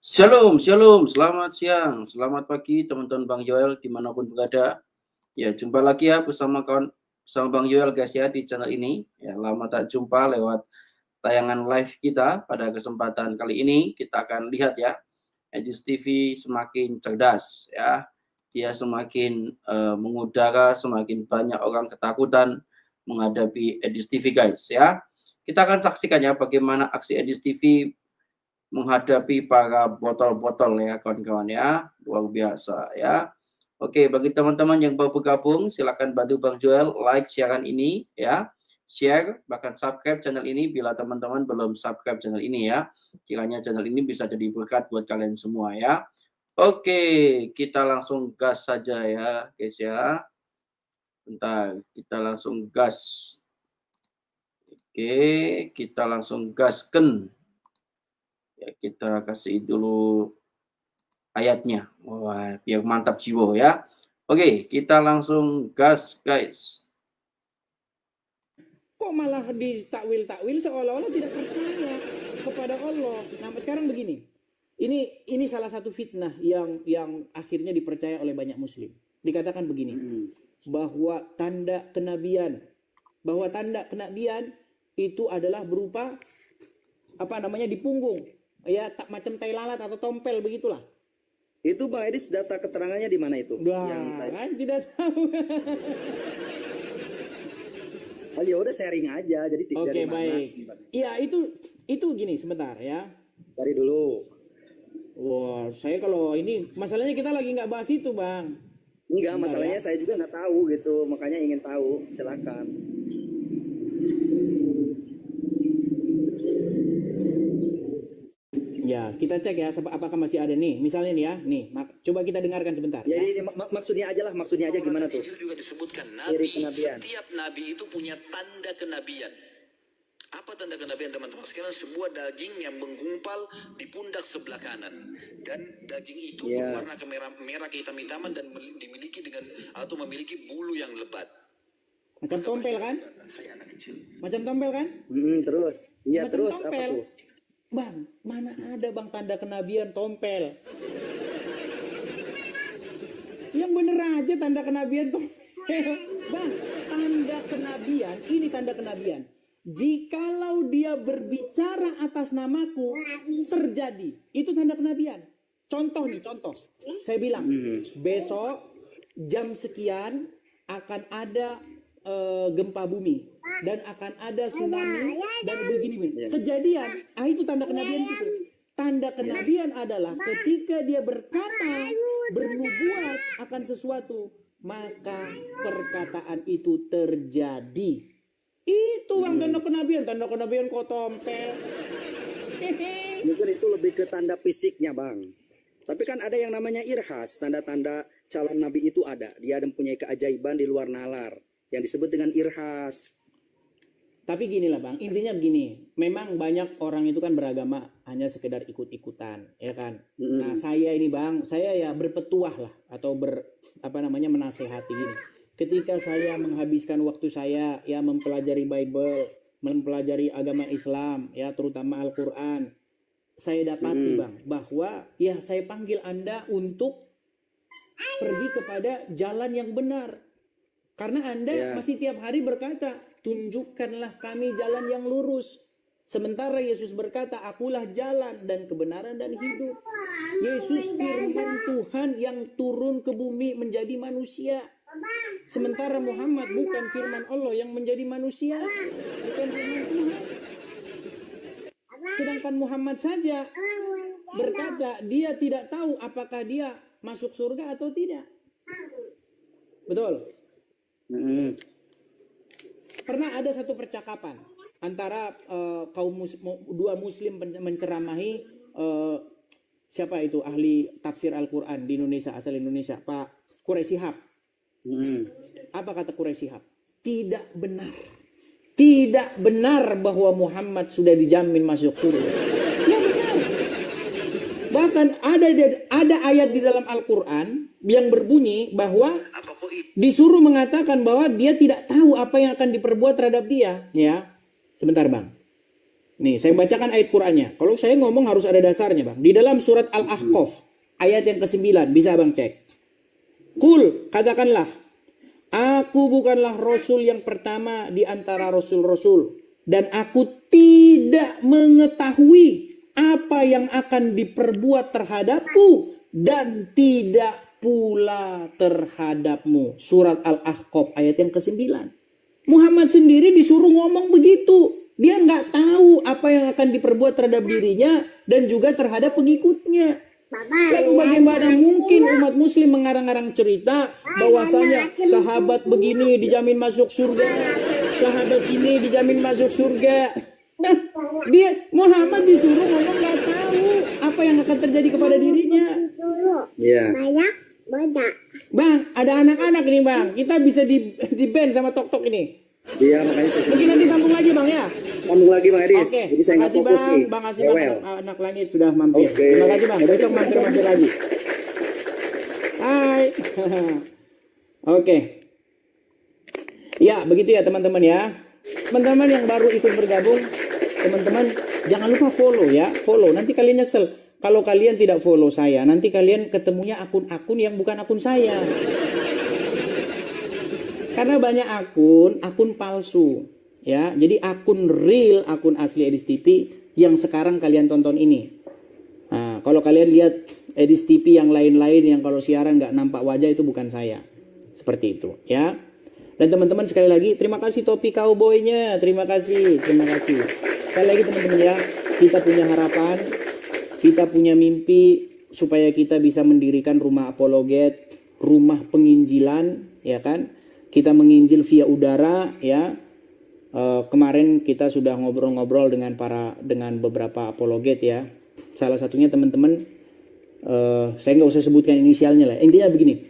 Shalom, shalom, selamat siang, selamat pagi teman-teman Bang Joel dimanapun berada. Ya, jumpa lagi ya bersama Bang Joel guys ya di channel ini. Ya, lama tak jumpa lewat tayangan live kita. Pada kesempatan kali ini kita akan lihat ya, Edis TV semakin cerdas ya. Dia semakin mengudara, semakin banyak orang ketakutan menghadapi Edis TV guys ya. Kita akan saksikan ya bagaimana aksi Edis TV menghadapi para botol-botol ya kawan-kawan ya, luar biasa ya. Oke, bagi teman-teman yang baru bergabung, silakan bantu Bang Joel like siaran ini ya, share bahkan subscribe channel ini bila teman-teman belum subscribe channel ini ya. Kiranya channel ini bisa jadi berkat buat kalian semua ya. Oke, kita langsung gas saja ya guys ya. Bentar, kita langsung gas. Oke, kita langsung gasken. Ya, kita kasih dulu ayatnya. Wah, biar mantap jiwa ya. Oke, kita langsung gas guys. Kok malah ditakwil-takwil seolah-olah tidak percaya kepada Allah. Nah, sekarang begini. Ini salah satu fitnah yang akhirnya dipercaya oleh banyak muslim. Dikatakan begini, bahwa tanda kenabian itu adalah berupa di punggung. Ya, tak macam tai lalat atau tompel begitulah. Itu Bang Edis data keterangannya di mana itu? Kan tidak tahu. Oh ya udah sharing aja, jadi Oke, dari mana? Baik. Iya, itu gini sebentar ya. Dari dulu. Wah, saya kalau ini masalahnya kita lagi nggak bahas itu, Bang. Enggak, Bentar masalahnya ya. saya juga nggak tahu gitu, makanya ingin tahu. Silakan. Ya, kita cek ya apakah masih ada nih. Misalnya nih ya, nih, coba kita dengarkan sebentar. Jadi Ya. ini maksudnya aja gimana tuh? Injil juga disebutkan Ciri kenabian. setiap nabi itu punya tanda kenabian. Apa tanda kenabian teman-teman sekalian? Sebuah daging yang menggumpal di pundak sebelah kanan, dan daging itu berwarna merah kehitam-hitaman dan memiliki bulu yang lebat. Macam tompel kan? Macam tompel kan? Terus. Iya, Macam terus tompel. apa tuh? Bang, mana ada Bang tanda kenabian tompel? Yang bener aja tanda kenabian tompel. Bang, tanda kenabian, ini tanda kenabian. Jikalau dia berbicara atas namaku, terjadi. Itu tanda kenabian. Contoh. Saya bilang, besok jam sekian akan ada gempa bumi dan akan ada tsunami dan begini. Kejadian, itu tanda kenabian itu. Tanda kenabian adalah ketika dia berkata, bernubuat akan sesuatu, maka perkataan itu terjadi. Itu Bang tanda kenabian kok tompel. Mungkin itu lebih ke tanda fisiknya, Bang. Tapi kan ada yang namanya irhas, tanda-tanda calon nabi itu ada. Dia mempunyai keajaiban di luar nalar yang disebut dengan irhas. Tapi gini lah Bang, intinya begini, memang banyak orang itu kan beragama hanya sekedar ikut-ikutan, ya kan. Nah saya ini Bang, saya ya berpetuah lah atau menasehati gini. Ketika saya menghabiskan waktu saya ya mempelajari Bible, mempelajari agama Islam, ya terutama Al-Quran, saya dapati Bang bahwa ya saya panggil Anda untuk pergi kepada jalan yang benar. Karena Anda masih tiap hari berkata, tunjukkanlah kami jalan yang lurus. Sementara Yesus berkata, akulah jalan dan kebenaran dan hidup. Yesus firman Tuhan yang turun ke bumi menjadi manusia. Sementara Muhammad bukan firman Allah yang menjadi manusia. Bukan firman Tuhan. Sedangkan Muhammad saja berkata, dia tidak tahu apakah dia masuk surga atau tidak. Betul? Pernah ada satu percakapan antara dua muslim menceramahi siapa itu ahli tafsir Al-Quran di Indonesia, asal Indonesia, Pak Quraish Shihab. Apa kata Quraish Shihab? Tidak benar bahwa Muhammad sudah dijamin masuk surga. Ya benar. Bahkan ada ayat di dalam Al-Quran yang berbunyi bahwa disuruh mengatakan bahwa dia tidak tahu apa yang akan diperbuat terhadap dia. Ya, sebentar Bang. Nih, saya bacakan ayat Qur'annya. Kalau saya ngomong harus ada dasarnya, Bang. Di dalam surat Al-Ahqaf, ayat yang ke-9, bisa Bang cek. Qul, katakanlah, aku bukanlah Rasul yang pertama di antara Rasul-Rasul. Dan aku tidak mengetahui apa yang akan diperbuat terhadapku. Dan tidak pula terhadapmu. Surat Al-Ahqaf ayat yang ke-9. Muhammad sendiri disuruh ngomong begitu. Dia nggak tahu apa yang akan diperbuat terhadap dirinya dan juga terhadap pengikutnya. Lalu bagaimana mungkin umat muslim mengarang-arang cerita bahwasanya sahabat begini dijamin masuk surga, sahabat ini dijamin masuk surga. Dia Muhammad disuruh ngomong nggak tahu apa yang akan terjadi kepada dirinya. Iya. Bang, ada anak-anak nih Bang. Kita bisa di ban sama tok-tok ini. Iya, makanya saya Mungkin nanti sambung lagi Bang ya. sambung lagi Bang Edis. Oke, Jadi saya nggak makasih fokus Bang. nih. Bang Asih Bang, Well. anak langit sudah mampir. Oke. Terima kasih Bang. Besok mampir lagi. Hai. Oke. Ya, begitu ya teman-teman ya. Teman-teman yang baru ikut bergabung, teman-teman jangan lupa follow ya. Follow, nanti kalian nyesel. Kalau kalian tidak follow saya, nanti kalian ketemunya akun-akun yang bukan akun saya. Karena banyak akun palsu. Ya, jadi akun real, akun asli Edis TV yang sekarang kalian tonton ini. Nah, kalau kalian lihat Edis TV yang lain-lain yang kalau siaran nggak nampak wajah itu bukan saya. Seperti itu, ya. Dan teman-teman sekali lagi terima kasih topi cowboy-nya, terima kasih. Sekali lagi teman-teman ya, kita punya harapan, kita punya mimpi supaya kita bisa mendirikan rumah apologet, rumah penginjilan, ya kan? Kita menginjil via udara, ya. Kemarin kita sudah ngobrol-ngobrol dengan beberapa apologet ya. Salah satunya teman-teman, saya nggak usah sebutkan inisialnya lah. Intinya begini,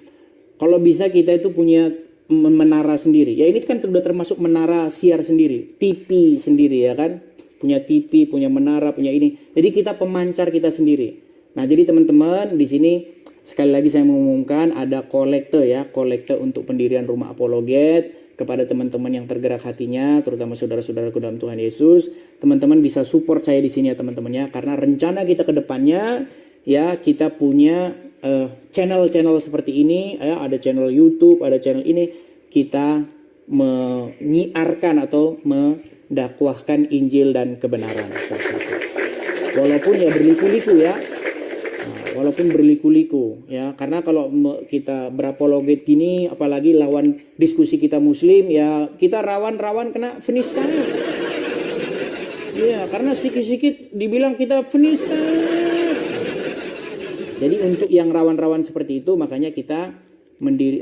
kalau bisa kita itu punya menara sendiri. Ya ini kan sudah termasuk menara siar sendiri, TV sendiri ya kan. Punya TV, punya menara, punya ini. Jadi kita pemancar kita sendiri. Nah jadi teman-teman di sini sekali lagi saya mengumumkan ada kolekte ya, kolekte untuk pendirian rumah apologet. Kepada teman-teman yang tergerak hatinya, terutama saudara-saudaraku dalam Tuhan Yesus, teman-teman bisa support saya di sini ya teman-teman ya, karena rencana kita ke depannya ya kita punya channel-channel seperti ini ya, ada channel YouTube, ada channel ini, kita menyiarkan atau mendakwahkan Injil dan kebenaran. Walaupun ya berliku-liku ya. Walaupun berliku-liku ya, karena kalau kita berapologet gini apalagi lawan diskusi kita muslim ya, kita rawan-rawan kena penista. Ya, karena sikit-sikit dibilang kita penista. Jadi untuk yang rawan-rawan seperti itu makanya kita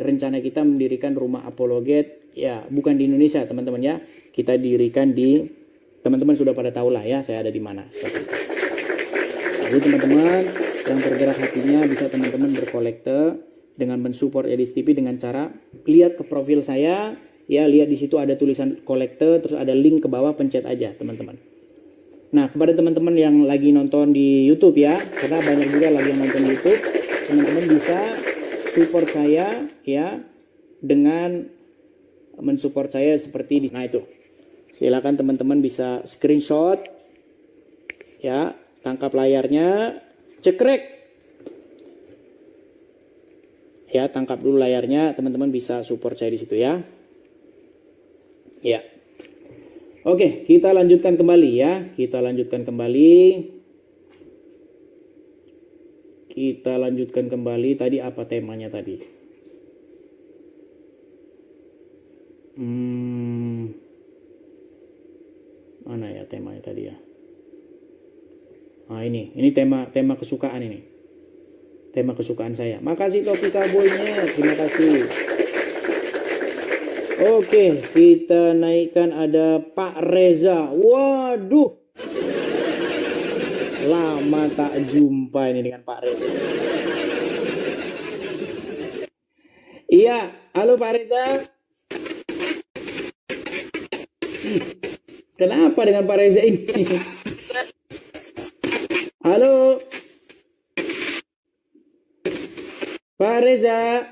rencana kita mendirikan rumah apologet ya, bukan di Indonesia teman-teman ya. Kita dirikan di, teman-teman sudah pada tahu lah ya saya ada di mana. Jadi teman-teman yang tergerak hatinya bisa teman-teman berkolekte dengan mensupport Edis TV dengan cara lihat ke profil saya ya, lihat di situ ada tulisan kolekte, terus ada link ke bawah, pencet aja teman-teman. Nah kepada teman-teman yang lagi nonton di YouTube ya, karena banyak juga lagi yang nonton di YouTube, teman-teman bisa support saya ya dengan mensupport saya seperti di, nah itu silakan teman-teman bisa screenshot ya, tangkap layarnya, cekrek ya, tangkap dulu layarnya, teman-teman bisa support saya di situ ya. Ya. Oke, kita lanjutkan kembali ya. Kita lanjutkan kembali. Tadi apa temanya tadi? Mana ya temanya tadi ya? Nah ini tema kesukaan ini. Tema kesukaan saya. Makasih topi cowboy-nya, terima kasih. Oke, kita naikkan ada Pak Reza. Waduh. Lama tak jumpa ini dengan Pak Reza. Iya, halo Pak Reza. Kenapa dengan Pak Reza ini? Halo Pak Reza.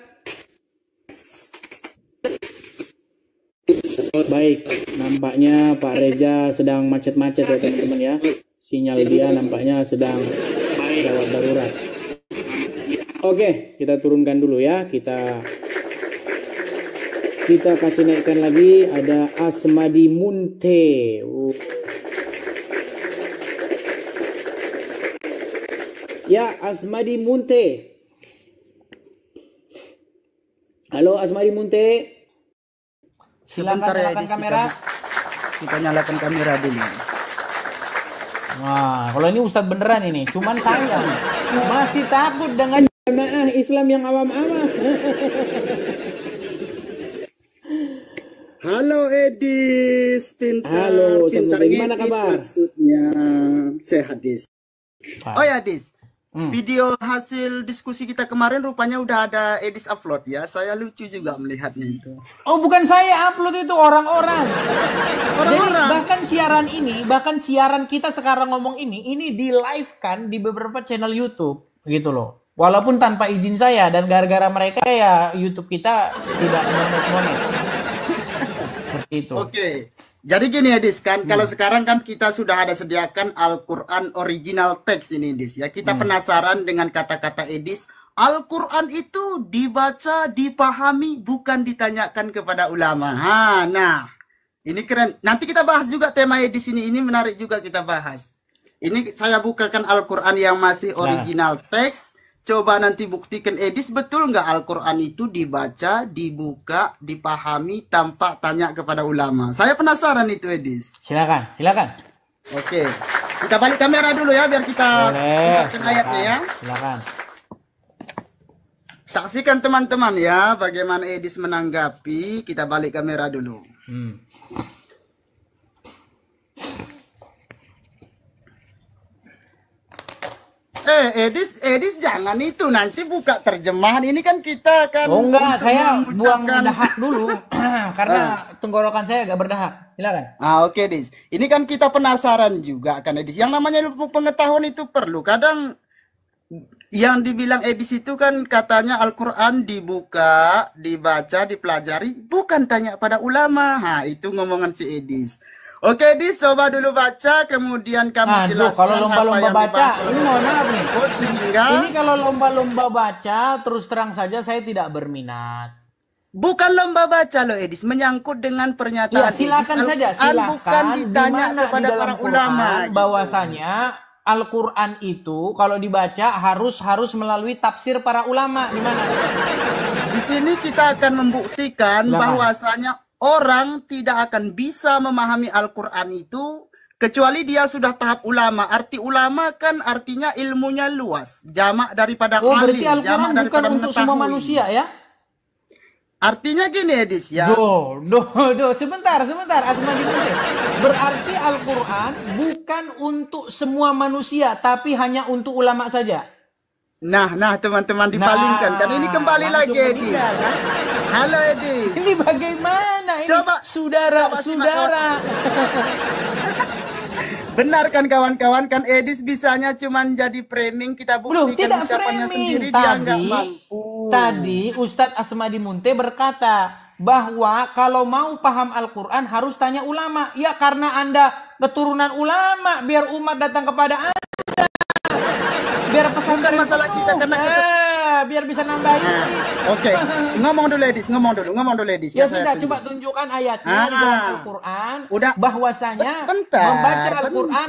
Baik, Nampaknya Pak Reza sedang macet-macet ya teman-teman ya. Sinyal dia nampaknya sedang gawat darurat. Oke, kita turunkan dulu ya. Kita kasih naikkan lagi. Ada Asmadi Munte. Ya, Asmadi Munte. Halo Asmadi Munte. Silakan nyalakan kamera. Kita nyalakan kamera dulu. Wah, kalau ini Ustadz beneran ini. Cuman saya masih takut dengan jamaah Islam yang awam-awam. Halo Edis, pintar. Halo, pintar gimana kabar? Maksudnya sehat, Dis. Oh ya, Dis. Hmm. Video hasil diskusi kita kemarin rupanya udah ada Edis upload ya. Saya lucu juga melihatnya itu. Oh, bukan saya upload, itu orang-orang. Orang-orang. Jadi bahkan siaran kita sekarang ngomong ini di live kan di beberapa channel YouTube gitu loh. Walaupun tanpa izin saya, dan gara-gara mereka ya YouTube kita tidak monet-monet. Seperti itu. Oke. Jadi gini Edis kan, kalau sekarang kan kita sudah ada sediakan Al-Quran original text ini Edis ya. Kita penasaran dengan kata-kata Edis. Al-Quran itu dibaca, dipahami, bukan ditanyakan kepada ulama. Nah, ini keren. Nanti kita bahas juga tema Edis ini menarik juga kita bahas. Ini saya bukakan Al-Quran yang masih original text. Coba nanti buktikan Edis, betul nggak Al-Quran itu dibaca, dibuka, dipahami tanpa tanya kepada ulama. Saya penasaran itu Edis. Silakan. Oke, kita balik kamera dulu ya biar kita bukakan ayatnya ya. Silakan. Saksikan teman-teman ya bagaimana Edis menanggapi. Kita balik kamera dulu. Edis jangan itu, nanti buka terjemahan. Ini kan kita kan. Oh enggak, saya buang dahak dulu karena tenggorokan saya agak berdahak. Silakan. Oke, Edis. Ini kan kita penasaran juga kan Edis. Yang namanya ilmu pengetahuan itu perlu. Kadang yang dibilang Edis itu kan katanya Al-Quran dibuka, dibaca, dipelajari, bukan tanya pada ulama. Itu ngomongan si Edis. Oke, Edis, coba dulu baca, kemudian kamu jelaskan. Kalau lomba-lomba baca, ini mohon maaf nih. Sehingga ini kalau lomba-lomba baca, terus terang saja saya tidak berminat. Bukan lomba baca loh, Edis, menyangkut dengan pernyataan silakan Edis. saja, silakan. Bukan ditanya kepada para ulama. Bahwasanya Al-Quran itu kalau dibaca harus melalui tafsir para ulama. Di mana? Di sini kita akan membuktikan bahwasanya orang tidak akan bisa memahami Al-Quran itu kecuali dia sudah tahap ulama. Arti ulama kan artinya ilmunya luas, jamak daripada alim. Berarti Al-Quran bukan untuk semua manusia ya? Artinya gini Edis ya. Sebentar Asmadi Munte. Berarti Al-Quran bukan untuk semua manusia, tapi hanya untuk ulama saja. Nah teman-teman dipalingkan kan ini kembali lagi Edis. Kan? Halo Edis. Ini bagaimana ini? Coba saudara. Benar kan kawan-kawan, kan Edis bisanya cuman jadi framing, kita buktikan ucapannya sendiri. Dia nggak mampu. Tadi Ustadz Asmadi Munte berkata bahwa kalau mau paham Al-Quran harus tanya ulama. Ya karena Anda keturunan ulama, biar umat datang kepada Anda. Biar pesantren masalah kita karena biar bisa nambahin. Oke. Ngomong dulu Edis. Ya sudah, coba tunjukkan ayatnya di dalam Al-Quran. Udah. Bahwasanya membaca Al-Quran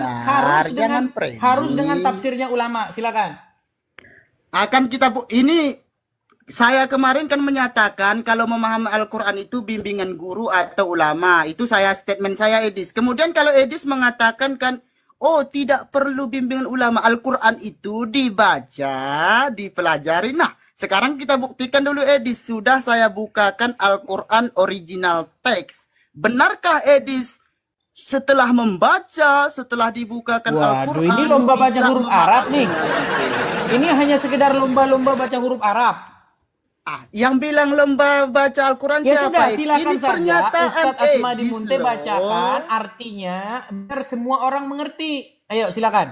harus dengan tafsirnya ulama. Silakan. Saya kemarin kan menyatakan kalau memahami Al-Quran itu bimbingan guru atau ulama. Itu statement saya Edis. Kemudian kalau Edis mengatakan kan, oh tidak perlu bimbingan ulama, Al-Quran itu dibaca, dipelajari. Nah sekarang kita buktikan dulu Edis. Sudah saya bukakan Al-Quran original text. Benarkah Edis setelah membaca, setelah dibukakan Al-Quran? Ini lomba baca huruf Arab nih. Ini hanya sekedar lomba-lomba baca huruf Arab. Yang bilang lomba baca Al-Quran ya siapa? Sudah, silakan ini saja pernyataan Ustadz Asmadi Munte bacakan artinya biar semua orang mengerti. Ayo silakan.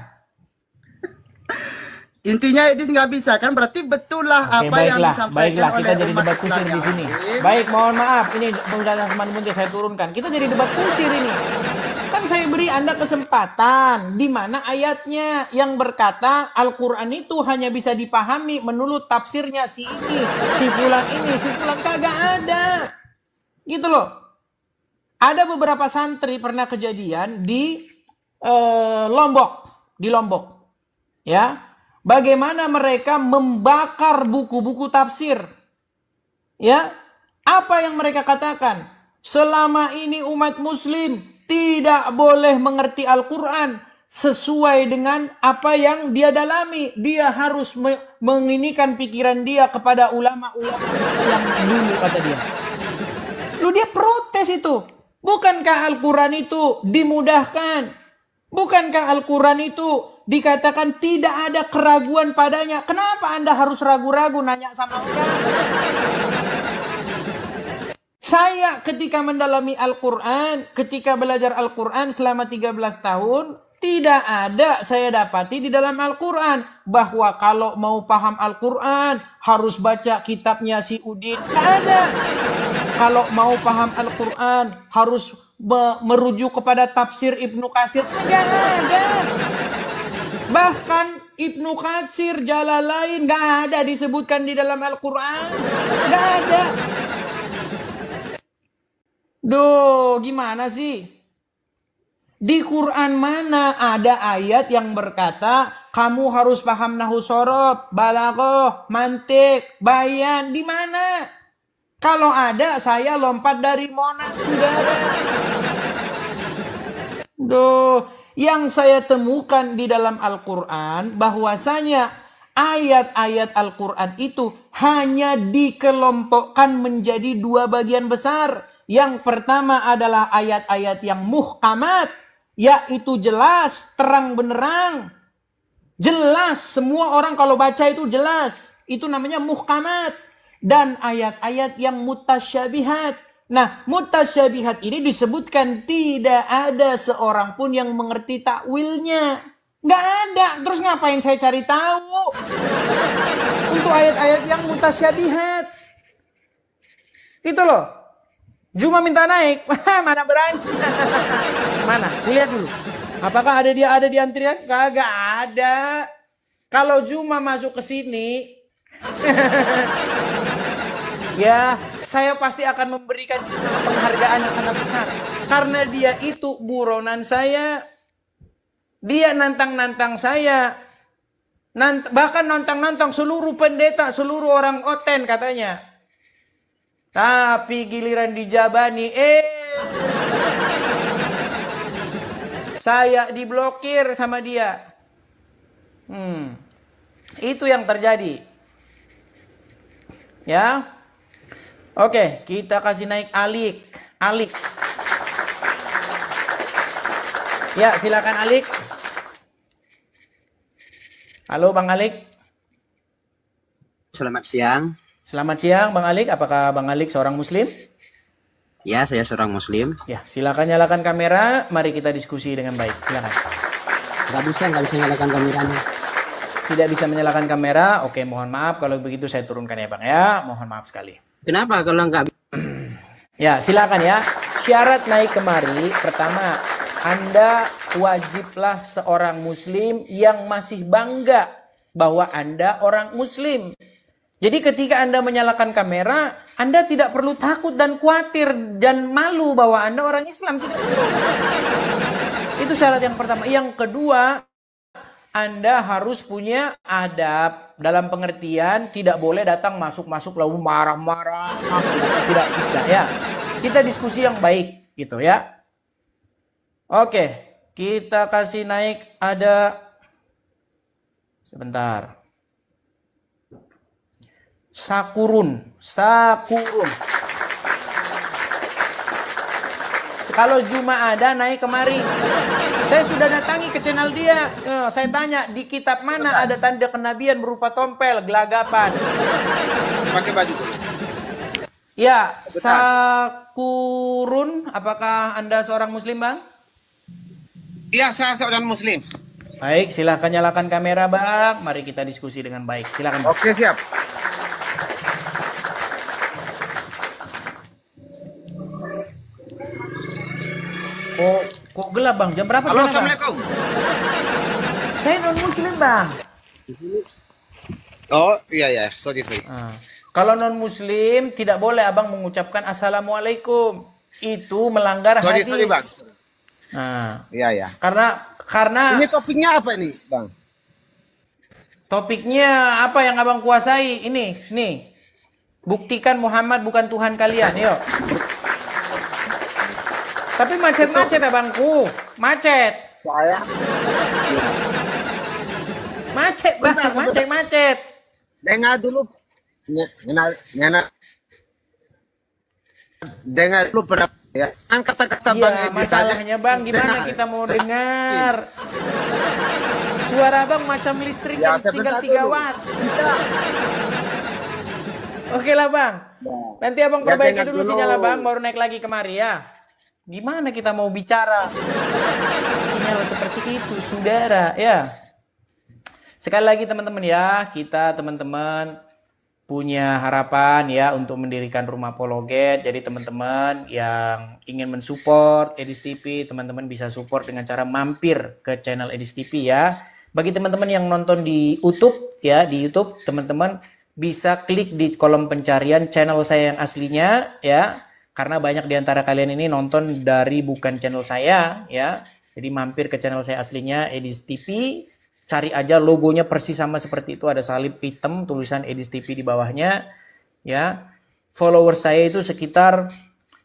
Intinya Edis nggak bisa kan, berarti betul lah Oke, apa yang disampaikan kita oleh jadi umat debat kusir Islam di yang sini. hadir. Baik, mohon maaf, ini Ustaz Asman Munti saya turunkan. Kita jadi debat kusir ini. Kan saya beri Anda kesempatan di mana ayatnya yang berkata Al-Qur'an itu hanya bisa dipahami menurut tafsirnya si ini, si fulan ini, si fulan, kagak ada. Gitu loh. Ada beberapa santri pernah kejadian di Lombok, ya. Bagaimana mereka membakar buku-buku tafsir. Ya. Apa yang mereka katakan? Selama ini umat muslim tidak boleh mengerti Al-Qur'an sesuai dengan apa yang dia dalami. Dia harus menginikan pikiran dia kepada ulama-ulama yang dulu, kata dia. Lu dia protes itu. Bukankah Al-Quran itu dimudahkan? Bukankah Al-Quran itu dikatakan tidak ada keraguan padanya? Kenapa Anda harus ragu-ragu nanya sama orang? Saya ketika mendalami Al-Quran, ketika belajar Al-Quran selama 13 tahun, tidak ada saya dapati di dalam Al-Quran bahwa kalau mau paham Al-Quran harus baca kitabnya si Udin. Tidak ada. Kalau mau paham Al-Quran harus merujuk kepada tafsir Ibnu Katsir. Tidak ada. Bahkan Ibnu Katsir, Jalalain nggak ada disebutkan di dalam Al-Quran. Nggak ada. Duh, gimana sih? Di Quran mana ada ayat yang berkata kamu harus paham nahwu shorof, balaghah, mantik, bayan? Di mana? Kalau ada, saya lompat dari Monas, saudara. Duh, yang saya temukan di dalam Al-Quran bahwasanya ayat-ayat Al-Quran itu hanya dikelompokkan menjadi dua bagian besar. Yang pertama adalah ayat-ayat yang muhkamat, yaitu jelas, terang benerang. Jelas, semua orang kalau baca itu jelas. Itu namanya muhkamat. Dan ayat-ayat yang mutasyabihat. Nah, mutasyabihat ini disebutkan tidak ada seorang pun yang mengerti takwilnya. Nggak ada. Terus ngapain saya cari tahu? Untuk ayat-ayat yang mutasyabihat. Itu loh. Juma minta naik. Mana berani? Mana? Kulihat dulu. Apakah dia ada di antrian? Kagak ada. Kalau Juma masuk ke sini, ya, saya pasti akan memberikan penghargaan yang sangat besar. Karena dia itu buronan saya. Dia nantang-nantang saya. Bahkan nantang-nantang seluruh pendeta, seluruh orang Oten katanya. Tapi giliran dijabani, saya diblokir sama dia. Itu yang terjadi. Ya. Oke, kita kasih naik Alik. Ya, silakan Alik. Halo Bang Alik. Selamat siang. Selamat siang Bang Alik. Apakah Bang Alik seorang muslim? Ya, saya seorang muslim. Ya, silakan nyalakan kamera. Mari kita diskusi dengan baik. Silakan. Nggak bisa nyalakan kameranya. Tidak bisa menyalakan kamera. Oke, mohon maaf kalau begitu saya turunkan ya Bang ya. Mohon maaf sekali. Kenapa kalau nggak? Ya, silakan ya. Syarat naik kemari, pertama, Anda wajiblah seorang muslim yang masih bangga bahwa Anda orang muslim. Jadi ketika Anda menyalakan kamera, Anda tidak perlu takut dan khawatir dan malu bahwa Anda orang Islam. Tidak perlu. Itu syarat yang pertama. Yang kedua, Anda harus punya adab dalam pengertian tidak boleh datang masuk-masuk lalu marah-marah. Tidak bisa ya. Kita diskusi yang baik gitu ya. Oke, kita kasih naik ada sebentar. Sakurun. Kalau Juma ada naik kemari. Saya sudah datangi ke channel dia. Saya tanya di kitab mana ada tanda kenabian berupa tompel, gelagapan. Pakai baju tuh. Ya, Sakurun, apakah Anda seorang muslim, Bang? Iya, saya seorang muslim. Baik, silahkan nyalakan kamera bang. Mari kita diskusi dengan baik. Silahkan. Oke, siap. Kok gelap bang? Jam berapa? Halo, sana, assalamualaikum. Bang? Saya non muslim bang. Oh iya, sorry. Kalau non muslim tidak boleh abang mengucapkan assalamualaikum. Itu melanggar hadis. Sorry bang. Iya. Karena Ini topiknya apa ini bang? topiknya apa yang abang kuasai? Ini, nih. Buktikan Muhammad bukan Tuhan kalian, yuk. Tapi macet-macet abangku, macet. Saya. Macet bang, macet. Dengar dulu. Dengar dulu berapa ya? Kan kata-kata bang Iya, Edi saja. masalahnya bang, gimana kita mau dengar? Suara bang macam listrik Ya, yang tinggal sebentar 3 dulu. watt. Oke lah bang. Nanti abang Ya, perbaiki dengar dulu dulu. sinyal abang, baru naik lagi kemari ya. Gimana kita mau bicara? Sinyal seperti itu, saudara. Ya. Sekali lagi teman-teman ya, kita teman-teman punya harapan ya untuk mendirikan rumah Apologet. Jadi teman-teman yang ingin mensupport Edis TV, teman-teman bisa support dengan cara mampir ke channel Edis TV ya. Bagi teman-teman yang nonton di YouTube ya, di YouTube teman-teman bisa klik di kolom pencarian channel saya yang aslinya ya. Karena banyak di antara kalian ini nonton dari bukan channel saya ya. Jadi mampir ke channel saya aslinya Edis TV. Cari aja logonya persis sama seperti itu, ada salib hitam tulisan Edis TV di bawahnya ya. Followers saya itu sekitar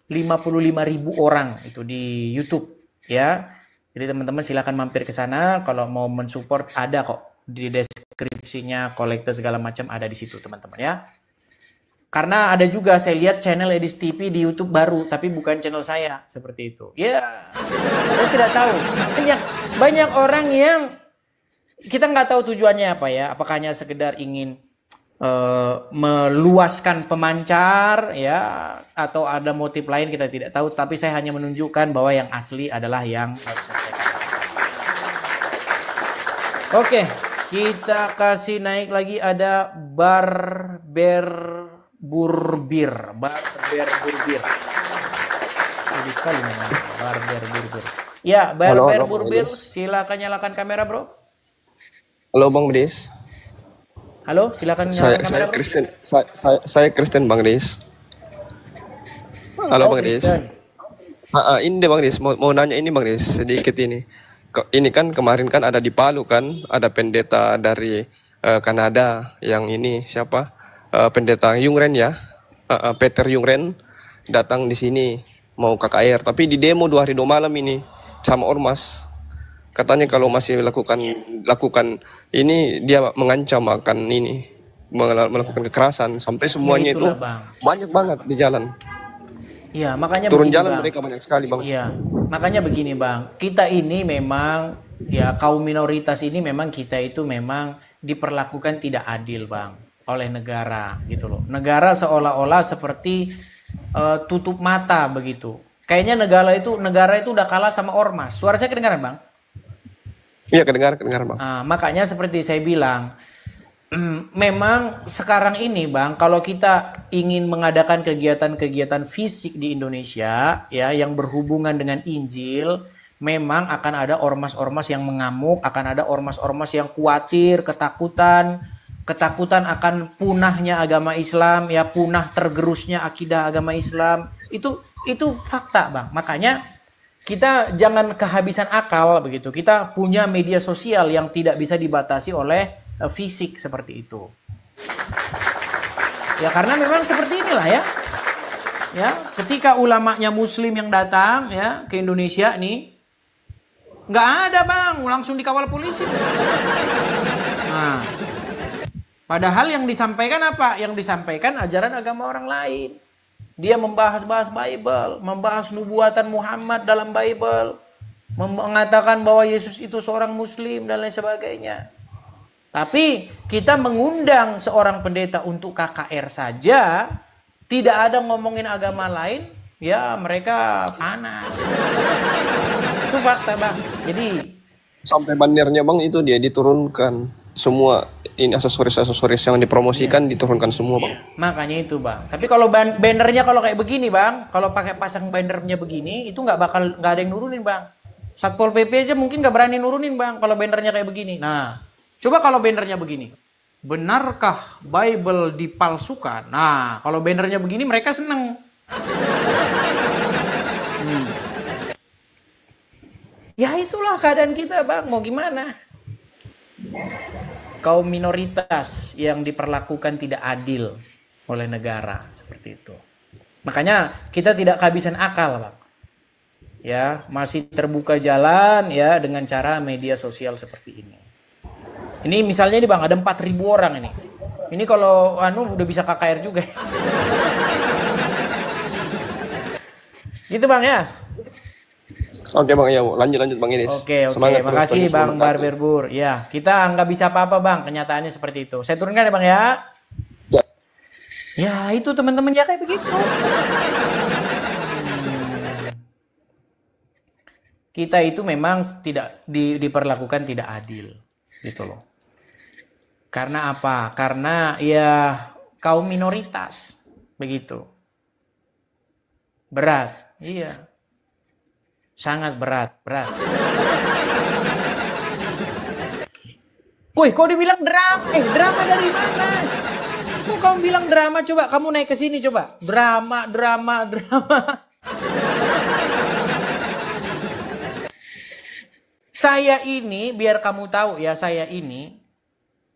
55.000 orang itu di YouTube ya. Jadi teman-teman silahkan mampir ke sana kalau mau mensupport, ada kok di deskripsinya, kolektor segala macam ada di situ teman-teman ya. Karena ada juga saya lihat channel Edis TV di YouTube baru tapi bukan channel saya seperti itu. Ya, saya tidak tahu. Banyak orang yang kita nggak tahu tujuannya apa ya, apakah hanya sekedar ingin meluaskan pemancar ya, atau ada motif lain kita tidak tahu, tapi saya hanya menunjukkan bahwa yang asli adalah yang harus saya katakan. Oke, kita kasih naik lagi, ada Barber Burbir. Jadi sekali namanya Barber Burbir. Ya, Barber Burbir, silakan nyalakan kamera bro. Halo Bang Des. Halo, silakan Saya nyalakan kamera. Kristen. Saya Kristen Bang Des. Halo Bang Des. Ini deh Bang Des, mau nanya ini Bang Des sedikit ini. Ini kan kemarin kan ada di Palu kan, ada pendeta dari Kanada yang ini siapa? Pendeta Jungren ya. Peter Jungren datang di sini mau KKR, tapi di demo 2 hari 2 malam ini sama ormas. Katanya kalau masih lakukan ini dia mengancam akan ini melakukan kekerasan sampai semuanya itulah, itu Bang. banyak banget di jalan. Iya, makanya Turun begini, jalan Bang. mereka banyak sekali Bang. Iya, makanya begini Bang. Kita ini memang ya kaum minoritas ini memang kita itu memang diperlakukan tidak adil Bang oleh negara gitu loh. Negara seolah-olah seperti tutup mata begitu. Kayaknya negara itu udah kalah sama ormas. Suara saya kedengaran Bang? Iya kedengar Bang. Nah, makanya seperti saya bilang, memang sekarang ini Bang, kalau kita ingin mengadakan kegiatan-kegiatan fisik di Indonesia ya yang berhubungan dengan Injil, memang akan ada ormas-ormas yang mengamuk, akan ada ormas-ormas yang khawatir, ketakutan akan punahnya agama Islam, ya punah tergerusnya akidah agama Islam. Itu fakta Bang. Makanya kita jangan kehabisan akal begitu. Kita punya media sosial yang tidak bisa dibatasi oleh fisik seperti itu. Ya karena memang seperti inilah ya. Ya, ketika ulamanya muslim yang datang ya ke Indonesia nih, nggak ada Bang, langsung dikawal polisi. Nah, padahal yang disampaikan apa? Yang disampaikan ajaran agama orang lain. Dia membahas Bible, membahas nubuatan Muhammad dalam Bible, mengatakan bahwa Yesus itu seorang muslim dan lain sebagainya. Tapi kita mengundang seorang pendeta untuk KKR saja, tidak ada ngomongin agama lain, ya mereka panas. Itu fakta Bang. Jadi sampai bannernya bang itu dia diturunkan semua, ini aksesoris yang dipromosikan diturunkan semua bang. Makanya itu bang. Tapi kalau bannernya kalau kayak begini bang, kalau pakai pasang bannernya begini itu nggak ada yang nurunin bang. Satpol PP aja mungkin nggak berani nurunin bang kalau bannernya kayak begini. Nah, coba kalau bannernya begini, benarkah Bible dipalsukan? Nah, kalau bannernya begini mereka seneng. Ya itulah keadaan kita bang, mau gimana? Kaum minoritas yang diperlakukan tidak adil oleh negara, seperti itu. Makanya kita tidak kehabisan akal bang. Ya, masih terbuka jalan ya dengan cara media sosial seperti ini. Ini misalnya nih bang, ada 4.000 orang ini. Ini kalau udah bisa KKR juga. Gitu bang ya. Oke bang, ya lanjut bang Inis. Oke. Makasih bang Barberbur. Ya, kita nggak bisa apa-apa bang. Kenyataannya seperti itu. Saya turunkan ya bang ya. Ya itu teman-teman ya kayak begitu. Kita itu memang tidak diperlakukan tidak adil, gitu loh. Karena apa? Karena ya kaum minoritas, begitu. Berat, iya. Sangat berat. Woi, kok dibilang drama? Drama dari mana? Kok kamu bilang drama? Coba kamu naik ke sini coba. Drama. Saya ini, biar kamu tahu ya, saya ini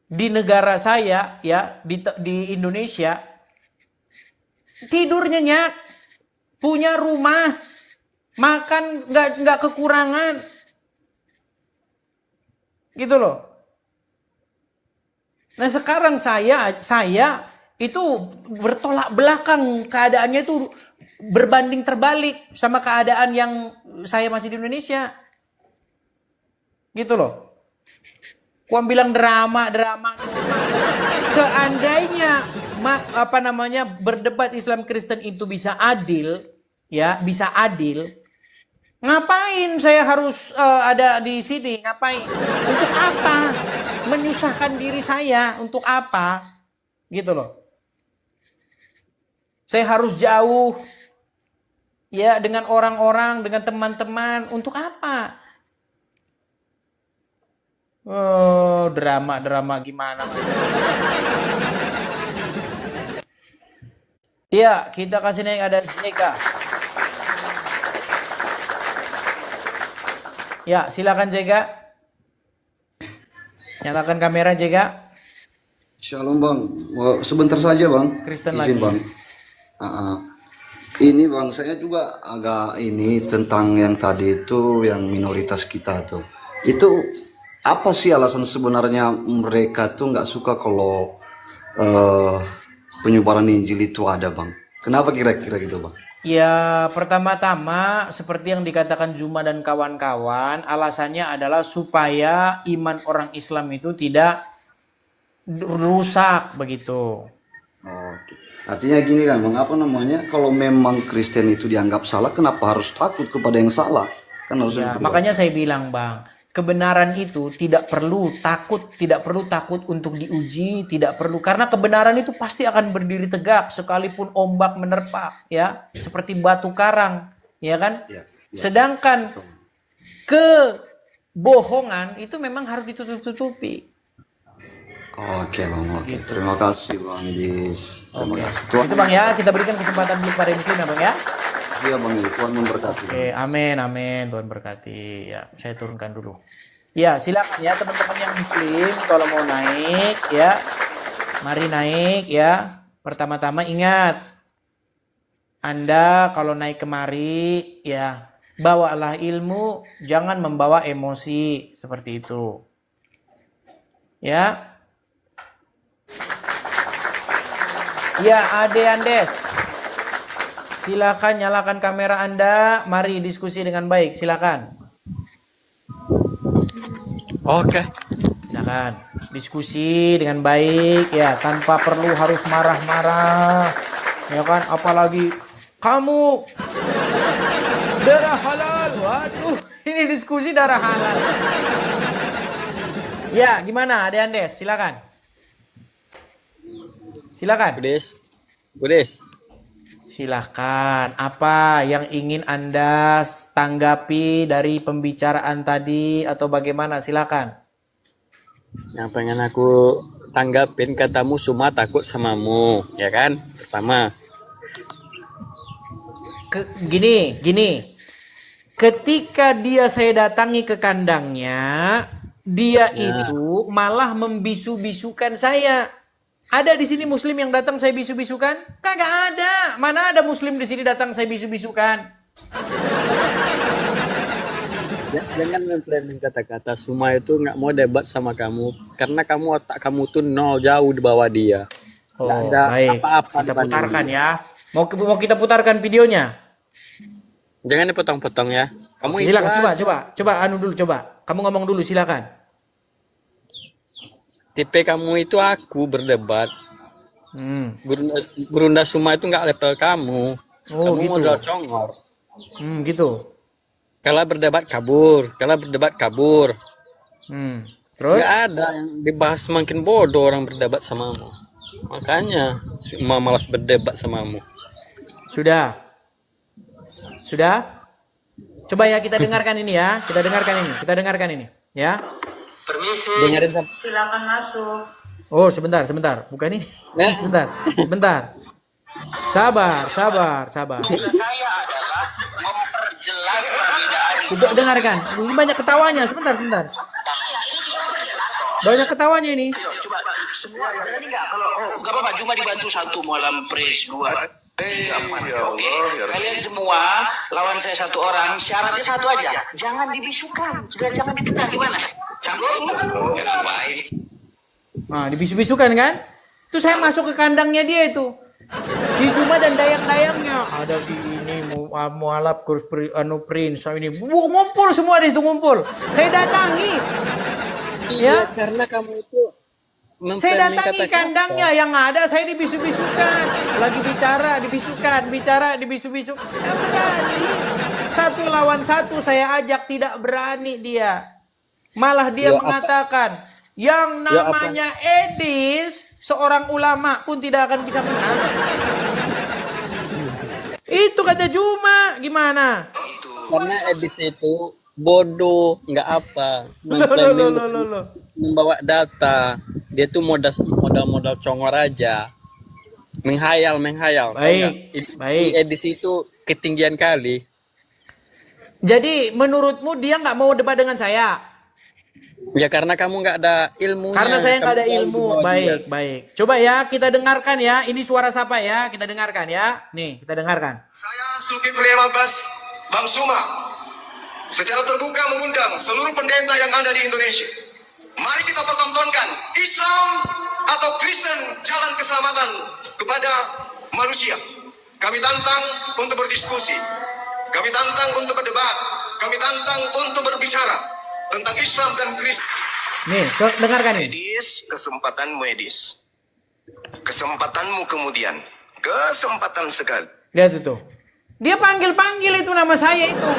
di negara saya ya, di Indonesia tidur nyenyak, punya rumah, makan nggak kekurangan, gitu loh. Nah sekarang saya itu bertolak belakang, keadaannya itu berbanding terbalik sama keadaan yang saya masih di Indonesia, gitu loh. Gua bilang drama. Seandainya berdebat Islam Kristen itu bisa adil, ya bisa adil. Ngapain saya harus ada di sini? Ngapain? Untuk apa? Menyusahkan diri saya untuk apa? Gitu loh. Saya harus jauh ya dengan orang-orang, dengan teman-teman. Untuk apa? Oh, drama gimana? Ya, kita kasih naik ada Jeka. Ya, silakan Jega. Nyalakan kamera Jega. Shalom bang, sebentar saja bang. Kristen izin lagi. Bang. Ini bang, saya juga agak ini tentang yang tadi itu, yang minoritas kita tuh. Itu apa sih alasan sebenarnya mereka tuh nggak suka kalau penyebaran Injil itu ada bang? Kenapa kira-kira gitu bang? Ya, pertama-tama seperti yang dikatakan Juma dan kawan-kawan, alasannya adalah supaya iman orang Islam itu tidak rusak begitu. Oke. Artinya gini kan bang, kalau memang Kristen itu dianggap salah, kenapa harus takut kepada yang salah? Kan harus Ya, makanya saya bilang bang, kebenaran itu tidak perlu takut untuk diuji, tidak perlu, karena kebenaran itu pasti akan berdiri tegak sekalipun ombak menerpa, ya, seperti batu karang, ya kan? Ya. Sedangkan kebohongan itu memang harus ditutup-tutupi. Oke bang, oke. Gitu. Terima kasih bang Dis. Terima kasih. Tuhan, Itu bang ya, kita berikan kesempatan dulu pada muslim ya bang ya. iya bang, Tuhan memberkati. Oke, amin, Tuhan berkati. Ya, saya turunkan dulu. Ya, silakan ya teman-teman yang muslim kalau mau naik ya. Mari naik ya. Pertama-tama ingat, Anda kalau naik kemari ya, bawalah ilmu, jangan membawa emosi seperti itu. Ya. Ya, Ade Andes. Silakan nyalakan kamera Anda. Mari diskusi dengan baik. Silakan. Oke. Silakan diskusi dengan baik ya, tanpa perlu harus marah-marah. Ya kan, apalagi kamu darah halal. Waduh, ini diskusi darah halal. Ya, gimana Ade Andes? Silakan. Silakan. Budes. Silakan. Apa yang ingin Anda tanggapi dari pembicaraan tadi atau bagaimana? Silakan. Yang pengen aku tanggapin, katamu semua takut samamu, ya kan? Pertama. Gini. Ketika saya datangi ke kandangnya, dia itu malah membisu-bisukan saya. Ada di sini muslim yang datang saya bisu-bisukan? Kagak ada. Mana ada muslim di sini datang saya bisu-bisukan? Jangan memplanning kata-kata. Semua itu nggak mau debat sama kamu karena otak kamu tuh nol, jauh di bawah dia. Nggak ada apa-apa. Kita putarkan ya. Mau kita putarkan videonya? Jangan dipotong-potong ya. Kamu silakan coba anu dulu coba. Kamu ngomong dulu silakan. Tipe kamu itu aku berdebat. Gurunda Suma itu nggak level kamu. Kamu gitu. Modal congor. Gitu. Kalau berdebat kabur. Terus? Nggak ada yang dibahas, semakin bodoh orang berdebat samamu. Makanya cuma malas berdebat samamu. Sudah? Coba ya kita dengarkan ini ya. Kita dengarkan ini ya. Permisi. Dengerin Silakan masuk. Oh, sebentar. Bukan ini. Sebentar. Sabar. Tugas saya adalah memperjelas perbedaan Sudah dengarkan. Ini banyak ketawanya. Sebentar. Banyak ketawanya ini. Coba semua berani nggak kalau nggak apa-apa, cuma dibantu satu malam pres 2. Oke, kalian semua lawan saya satu orang, syaratnya satu aja, jangan dibisukan, jangan ditekan, gimana? Canggung? Ngapain? Nah, dibisu-bisukan kan? Terus saya masuk ke kandangnya dia itu. Si Juma dan dayang-dayangnya. Ada si ini mualaf Prince ini. Ngumpul semua di itu ngumpul. Saya datangi. Iya, karena kamu itu saya datangi kandangnya, yang ada saya dibisu-bisukan. Lagi bicara dibisu-bisukan. Satu lawan satu saya ajak, tidak berani dia. Malah dia mengatakan yang namanya Edis, seorang ulama pun tidak akan bisa menang. Itu kata Juma, gimana? Karena Edis itu bodoh, nggak apa. Membawa data, dia tuh modal congor aja, menghayal. Baik. Edis itu ketinggian kali. Jadi menurutmu dia nggak mau debat dengan saya? Ya karena kamu nggak ada ilmunya. Karena saya nggak ada ilmu. Baik. Coba ya kita dengarkan ya. Ini suara siapa ya? Kita dengarkan ya. Nih kita dengarkan. Saya Zulkifli Abbas, Bang Suma, secara terbuka mengundang seluruh pendeta yang ada di Indonesia. Mari kita pertontonkan Islam atau Kristen jalan keselamatan kepada manusia. Kami tantang untuk berdiskusi. Kami tantang untuk berdebat. Kami tantang untuk berbicara tentang Islam dan Kristen. Nih, coba dengarkan ini. Edis, kesempatanmu Edis. Kesempatanmu kemudian. Kesempatan sekali. Lihat itu. Dia panggil-panggil itu nama saya itu.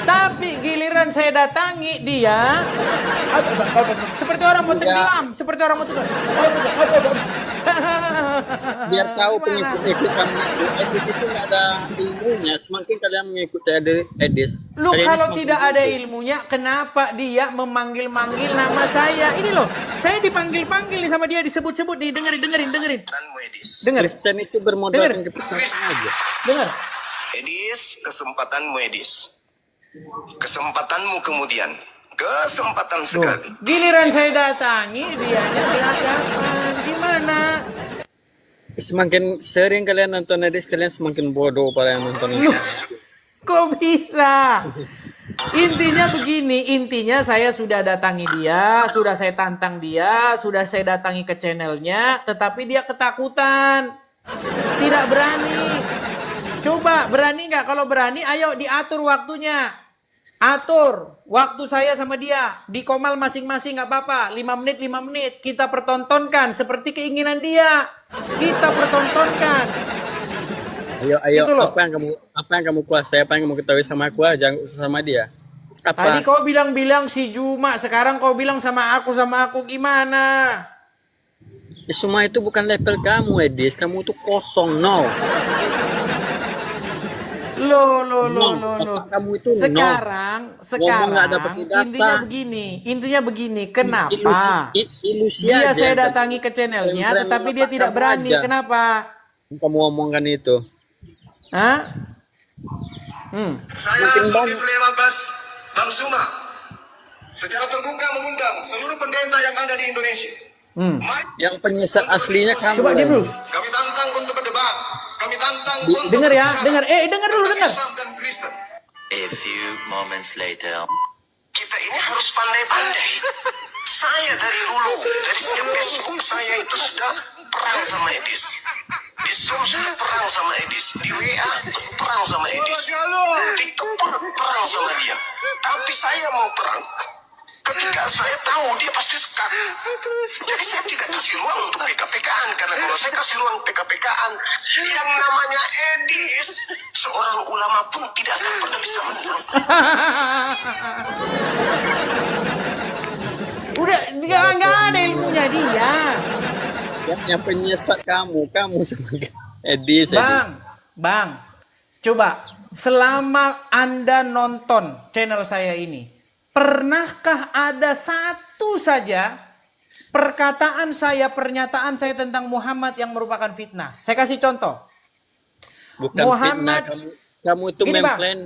Tapi giliran saya datangi dia seperti orang mau tenggelam, Biar tahu pengikut kamu Edis itu nggak ada ilmunya. Semakin kalian mengikuti Edis. Lu kalau tidak ada ilmunya, kenapa dia memanggil-manggil nama saya? Ini loh, saya dipanggil-panggil nih sama dia, disebut-sebut nih, dengerin. Dengar. Kristen itu bermodalkan kepercayaan aja. Dengar. Edis, kesempatanmu Edis. Kesempatanmu kemudian. Kesempatan sekali. Giliran saya datangi, dia belakang. Gimana? Semakin sering kalian nonton Edis, kalian semakin bodoh pada yang nonton Edis. Kok bisa? Intinya begini, saya sudah datangi dia, sudah saya tantang dia, sudah saya datangi ke channelnya, tetapi dia ketakutan, tidak berani. Coba berani nggak? Kalau berani, ayo diatur waktunya. Atur waktu saya sama dia di komal masing-masing, nggak apa-apa. 5 menit kita pertontonkan seperti keinginan dia. Kita pertontonkan. Ayo, apa yang kamu kuasai, apa yang kamu ketahui sama aku aja, sama dia. Tadi kau bilang-bilang si Juma, sekarang kau bilang sama aku gimana? Semua itu bukan level kamu, Edis. Kamu tuh kosong, nol. Loh. Kamu itu sekarang intinya begini. Kenapa? Ilusi dia aja. Saya datangi ke channelnya, tetapi dia tidak berani. Aja. Kenapa? Kamu ngomongkan itu. Hah? Saya Zulkifli Abbas, Bang Suma, secara terbuka mengundang seluruh pendeta yang ada di Indonesia. Yang penyesat aslinya kamu. Coba dulu. Kami tantang untuk berdebat. Kami tantang untuk dengar ya, dengar. Dengar dulu. A few moments later. Kita ini harus pandai-pandai. Saya dari dulu, dari setiap Facebook saya itu sudah perang sama Edis. Di Zoom sudah perang sama Edis. Di WA perang sama Edis. TikTok pun perang sama dia. Tapi saya mau perang ketika saya tahu dia pasti sekat. Jadi saya tidak kasih ruang untuk PKPK-an. Karena kalau saya kasih ruang PKPK-an, yang namanya Edis, seorang ulama pun tidak akan pernah bisa menang. Udah, nggak ada ilmunya dia. Yang penyesat kamu sebagai Edis. Bang, coba selama Anda nonton channel saya ini, pernahkah ada satu saja pernyataan saya tentang Muhammad yang merupakan fitnah? Saya kasih contoh. Bukan Muhammad, fitnah, kamu itu memplan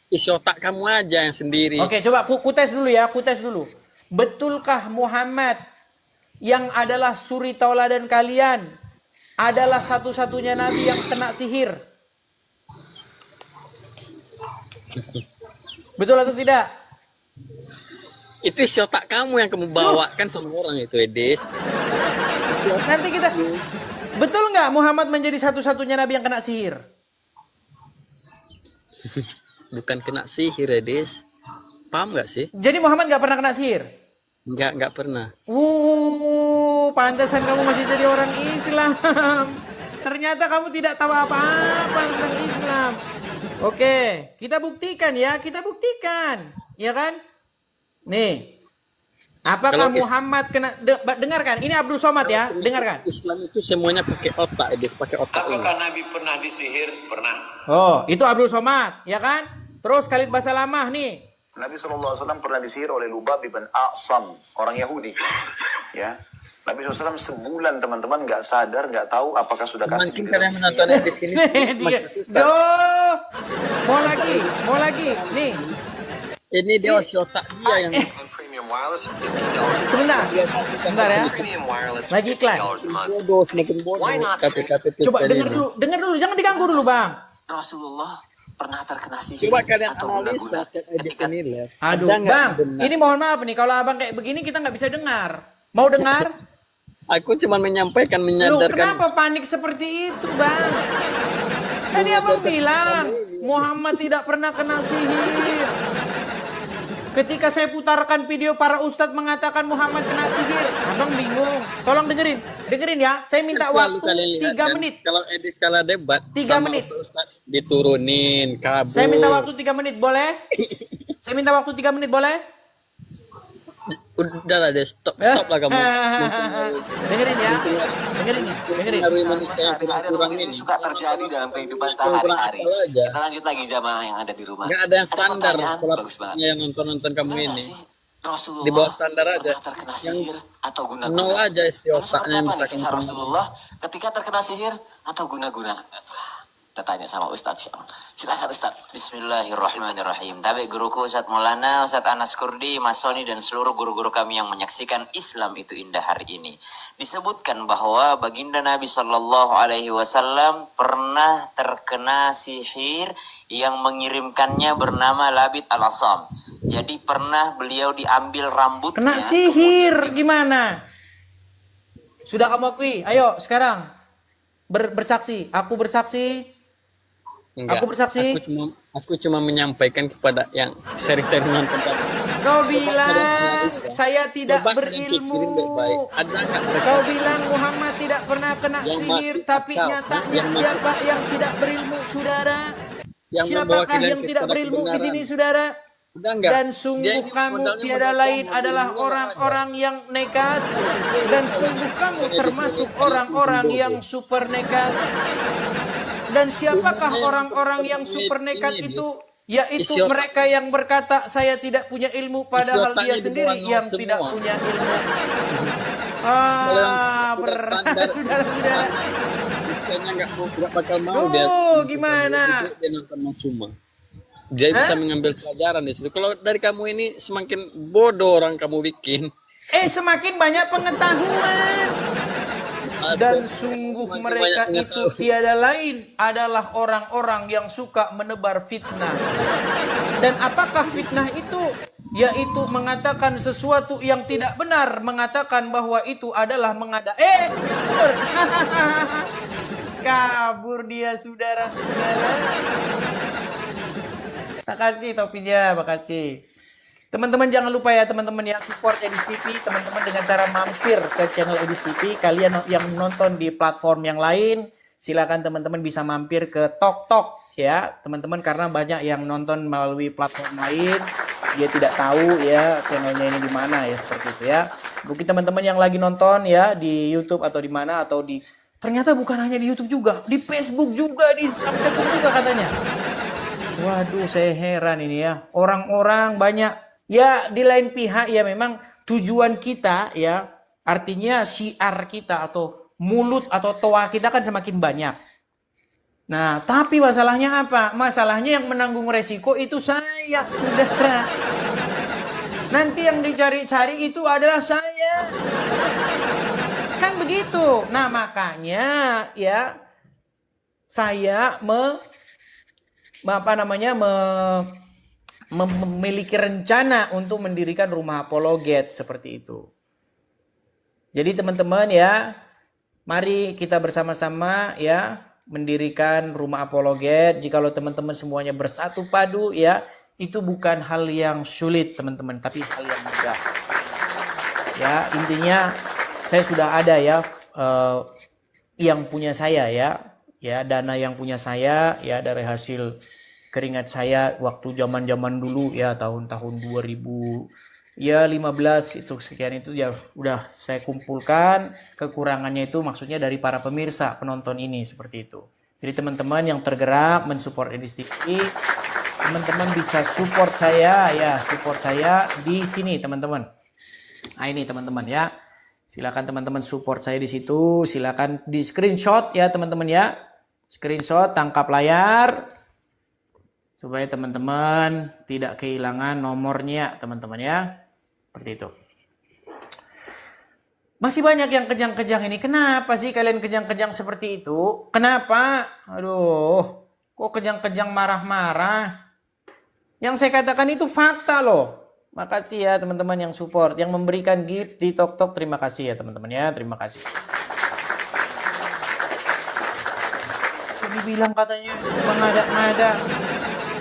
isi otak kamu aja yang sendiri. Oke, coba ku tes dulu ya, Betulkah Muhammad yang adalah suri tauladan kalian adalah satu-satunya nabi yang kena sihir? Betul atau tidak? Itu isi otak kamu yang kamu bawakan sama orang itu, Edis. Nanti kita, betul nggak Muhammad menjadi satu-satunya nabi yang kena sihir? Bukan kena sihir, Edis. Paham nggak sih? Jadi Muhammad nggak pernah kena sihir? Nggak pernah. Pantesan kamu masih jadi orang Islam. Ternyata kamu tidak tahu apa-apa tentang Islam. Oke, kita buktikan. Ya kan? Nih, apakah Muhammad kena? Dengarkan, ini Abdul Somad ya, dengarkan. Islam itu semuanya pakai otak, Edis, pakai otak. Apakah Nabi pernah disihir? Pernah. Oh, itu Abdul Somad, ya kan? Terus Khalid Basalamah nih. Nabi SAW pernah disihir oleh Lubab bin A'sam, orang Yahudi. Ya, Nabi SAW sebulan teman-teman nggak sadar, nggak tahu apakah sudah kasih. Mungkin kalian menonton Edis ini. Mau lagi, nih. Ini dia otak dia yang. Sebentar ya. Lagi iklan. Coba dengar dulu, jangan diganggu dulu, Bang. Rasulullah pernah terkena sihir. Coba kalian analisa Edis ini. Aduh, Bang, ini mohon maaf nih, kalau abang kayak begini kita nggak bisa dengar. Mau dengar? Aku cuma menyampaikan, menyadarkan. Kenapa panik seperti itu, Bang? Tadi abang bilang Muhammad tidak pernah kena sihir. Ketika saya putarkan video para ustadz mengatakan Muhammad kena sihir, abang bingung. Tolong dengerin ya. Saya minta waktu 3 menit. Kalau Edis kalah debat, 3 menit. Ustadz diturunin, kabur. Saya minta waktu 3 menit, boleh? Saya minta waktu 3 menit, boleh? Udah lah, stop lah kamu. Dengerin ya. Dengerin. Ini suka terjadi dalam kehidupan sehari-hari. Kita lanjut lagi jamaah yang ada di rumah. Nggak ada yang standar yang nonton kamu ini. Di bawah standar aja. Terkena sihir atau guna-guna. Nol aja otaknya misalkan. Rasulullah ketika terkena sihir atau guna-guna. Kita tanya sama Ustadz. Silakan Ustadz. Bismillahirrahmanirrahim. Tapi guruku Ustadz Maulana, Ustadz Anas Kurdi, Mas Soni, dan seluruh guru-guru kami yang menyaksikan Islam itu indah hari ini. Disebutkan bahwa baginda Nabi Shallallahu Alaihi Wasallam pernah terkena sihir yang mengirimkannya bernama Labid al-Asam. Jadi pernah beliau diambil rambutnya. Kena sihir gimana? Sudah kamu akui? Ayo sekarang bersaksi. Aku bersaksi. Enggak, aku bersaksi. Aku cuma menyampaikan kepada yang sering-sering nonton. Kau bilang saya tidak berilmu. Kau bilang Muhammad tidak pernah kena sihir, tapi nyatanya siapa yang tidak berilmu, saudara? Siapakah yang tidak berilmu di sini, saudara? Dan sungguh kamu tiada lain adalah orang-orang yang nekat. Dan sungguh kamu termasuk orang-orang yang super nekat. Dan siapakah orang-orang yang super nekat itu? Yaitu mereka yang berkata saya tidak punya ilmu, padahal dia sendiri yang tidak punya ilmu. Berat, saudara-saudara. Gimana? Dia bisa mengambil pelajaran di situ. Kalau dari kamu ini semakin bodoh orang kamu bikin. Semakin banyak pengetahuan. Dan sungguh mereka itu tiada lain adalah orang-orang yang suka menebar fitnah. Dan apakah fitnah itu? Yaitu mengatakan sesuatu yang tidak benar, mengatakan bahwa itu adalah kabur dia, saudara-saudara. Makasih topinya, makasih. Teman-teman jangan lupa ya teman-teman ya, support Edis TV teman-teman dengan cara mampir ke channel Edis TV. Kalian yang menonton di platform yang lain, silakan teman-teman bisa mampir ke TokTok ya teman-teman, karena banyak yang nonton melalui platform lain, dia tidak tahu ya channelnya ini di mana ya, seperti itu ya. Mungkin teman-teman yang lagi nonton ya di YouTube atau di mana, atau di ternyata bukan hanya di YouTube juga, di Facebook juga, di Instagram juga katanya. Waduh, saya heran ini ya. Orang-orang banyak. Ya, di lain pihak ya memang tujuan kita ya, artinya syiar kita atau mulut atau toa kita kan semakin banyak. Nah, tapi masalahnya apa? Masalahnya yang menanggung resiko itu saya, saudara. Nanti yang dicari-cari itu adalah saya. Kan begitu. Nah, makanya ya saya memiliki rencana untuk mendirikan rumah apologet seperti itu. Jadi teman-teman ya, mari kita bersama-sama ya mendirikan rumah apologet. Jikalau teman-teman semuanya bersatu padu ya, itu bukan hal yang sulit teman-teman, tapi hal yang mudah. Ya, intinya saya sudah ada ya yang punya saya ya, dana yang punya saya ya dari hasil keringat saya waktu zaman-zaman dulu ya, tahun-tahun 2015 itu sekian itu ya udah saya kumpulkan. Kekurangannya itu maksudnya dari para pemirsa penonton ini, seperti itu. Jadi teman-teman yang tergerak mensupport Edis TV, teman-teman bisa support saya ya, support saya di sini teman-teman. Nah ini teman-teman ya, silakan teman-teman support saya di situ. Silakan di screenshot ya teman-teman ya, screenshot, tangkap layar supaya teman-teman tidak kehilangan nomornya teman-teman ya, seperti itu. Masih banyak yang kejang-kejang ini. Kenapa sih kalian kejang-kejang seperti itu? Kenapa? Aduh, kok kejang-kejang marah-marah? Yang saya katakan itu fakta loh. Makasih ya teman-teman yang support, yang memberikan gift di TokTok. Terima kasih ya teman-teman ya, terima kasih. Dibilang katanya mengada-ngada.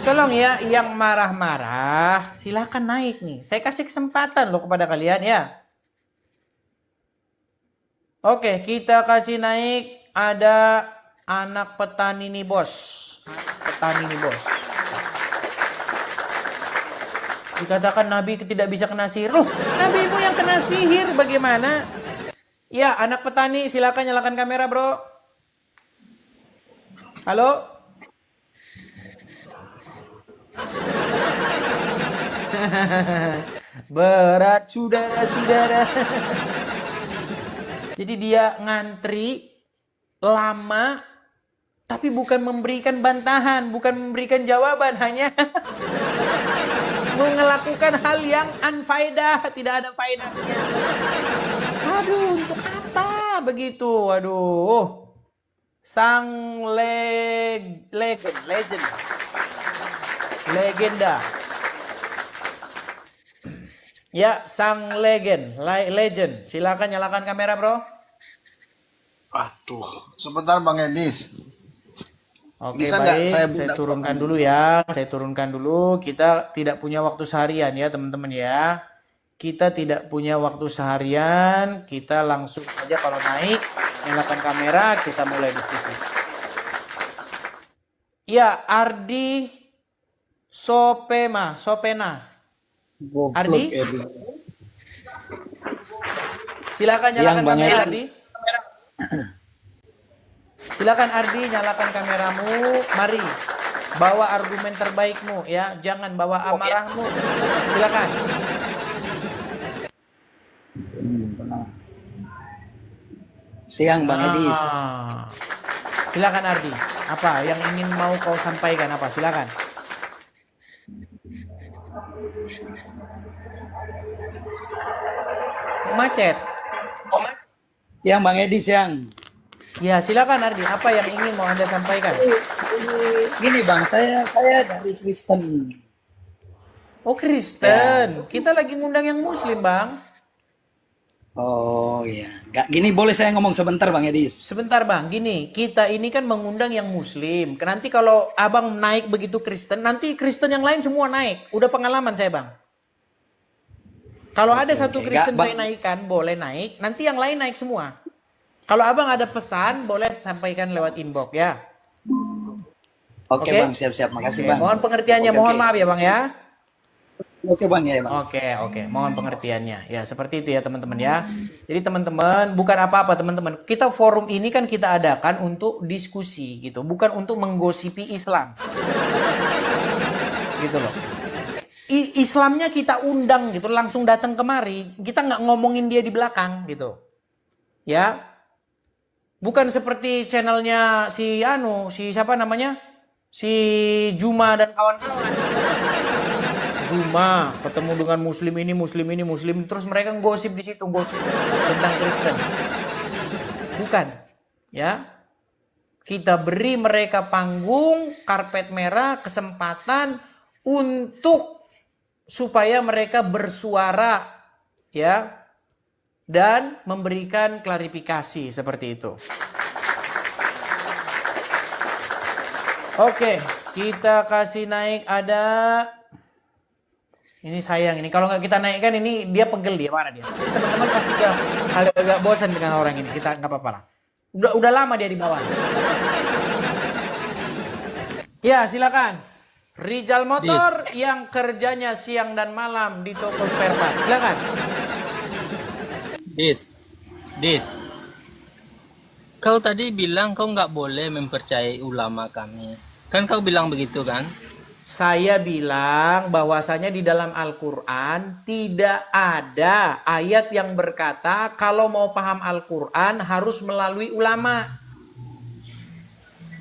Tolong ya, yang marah-marah silakan naik nih. Saya kasih kesempatan loh kepada kalian ya. Oke, kita kasih naik. Ada anak petani nih bos. Petani nih bos. Dikatakan Nabi tidak bisa kena sihir. Loh, Nabi itu yang kena sihir bagaimana? Ya, anak petani silakan nyalakan kamera bro. Halo? Berat saudara-saudara. Jadi dia ngantri lama, tapi bukan memberikan bantahan, bukan memberikan jawaban, hanya melakukan hal yang unfaedah, tidak ada faedahnya. Aduh, untuk apa begitu? Aduh. Sang legenda. Ya, sang legend. Silakan nyalakan kamera, bro. Aduh, sebentar Bang Edis. Oke, bisa baik. Saya turunkan dulu ya. Saya turunkan dulu. Kita tidak punya waktu seharian ya, teman-teman ya. Kita tidak punya waktu seharian. Kita langsung aja kalau naik, nyalakan kamera, kita mulai diskusi. Ya, Ardi Sopena. Ardi? Silakan nyalakan kamera Ardi. Silakan Ardi, nyalakan kameramu. Mari, bawa argumen terbaikmu ya, jangan bawa amarahmu. Silakan. Siang Bang Edis. Silakan Ardi. Apa yang ingin mau kau sampaikan apa? Silakan. Macet. Siang Bang Edi, siang. Ya, silakan Ardi. Apa yang ingin mau Anda sampaikan? Gini Bang, saya dari Kristen. Oh, Kristen. Ya. Kita lagi ngundang yang Muslim, Bang. Oh iya. Gini boleh saya ngomong sebentar Bang Edis? Sebentar Bang, gini. Kita ini kan mengundang yang Muslim. Nanti kalau Abang naik begitu Kristen, nanti Kristen yang lain semua naik. Udah pengalaman saya Bang. Kalau ada satu Kristen saya naikkan, boleh naik. Nanti yang lain naik semua. Kalau Abang ada pesan, boleh sampaikan lewat inbox ya. Oke Bang, siap-siap. Makasih Bang. Mohon pengertiannya, mohon maaf ya Bang ya. Oke Bang ya Bang. Oke. Mohon pengertiannya. Ya seperti itu ya teman-teman ya. Jadi teman-teman, bukan apa-apa teman-teman. Kita forum ini kan kita adakan untuk diskusi gitu. Bukan untuk menggosipi Islam. Gitu loh. Islamnya kita undang gitu, langsung datang kemari. Kita nggak ngomongin dia di belakang gitu. Ya. Bukan seperti channelnya si siapa namanya? Si Juma dan kawan-kawan. Juma ketemu dengan muslim, terus mereka gosip di situ, gosip tentang Kristen. Bukan. Ya. Kita beri mereka panggung, karpet merah, kesempatan untuk supaya mereka bersuara ya dan memberikan klarifikasi seperti itu. Oke, kita kasih naik ada ini sayang ini kalau nggak kita naikkan ini dia pegel dia marah dia. Teman-teman pasti agak bosan dengan orang ini. Kita nggak apa-apa lah. Udah lama dia di bawah. Ya, silakan. Rijal Motor yang kerjanya siang dan malam di toko spare part. Silakan. Dis. Kau tadi bilang kau nggak boleh mempercayai ulama kami. Kan kau bilang begitu kan? Saya bilang bahwasanya di dalam Al-Quran tidak ada ayat yang berkata kalau mau paham Al-Quran harus melalui ulama.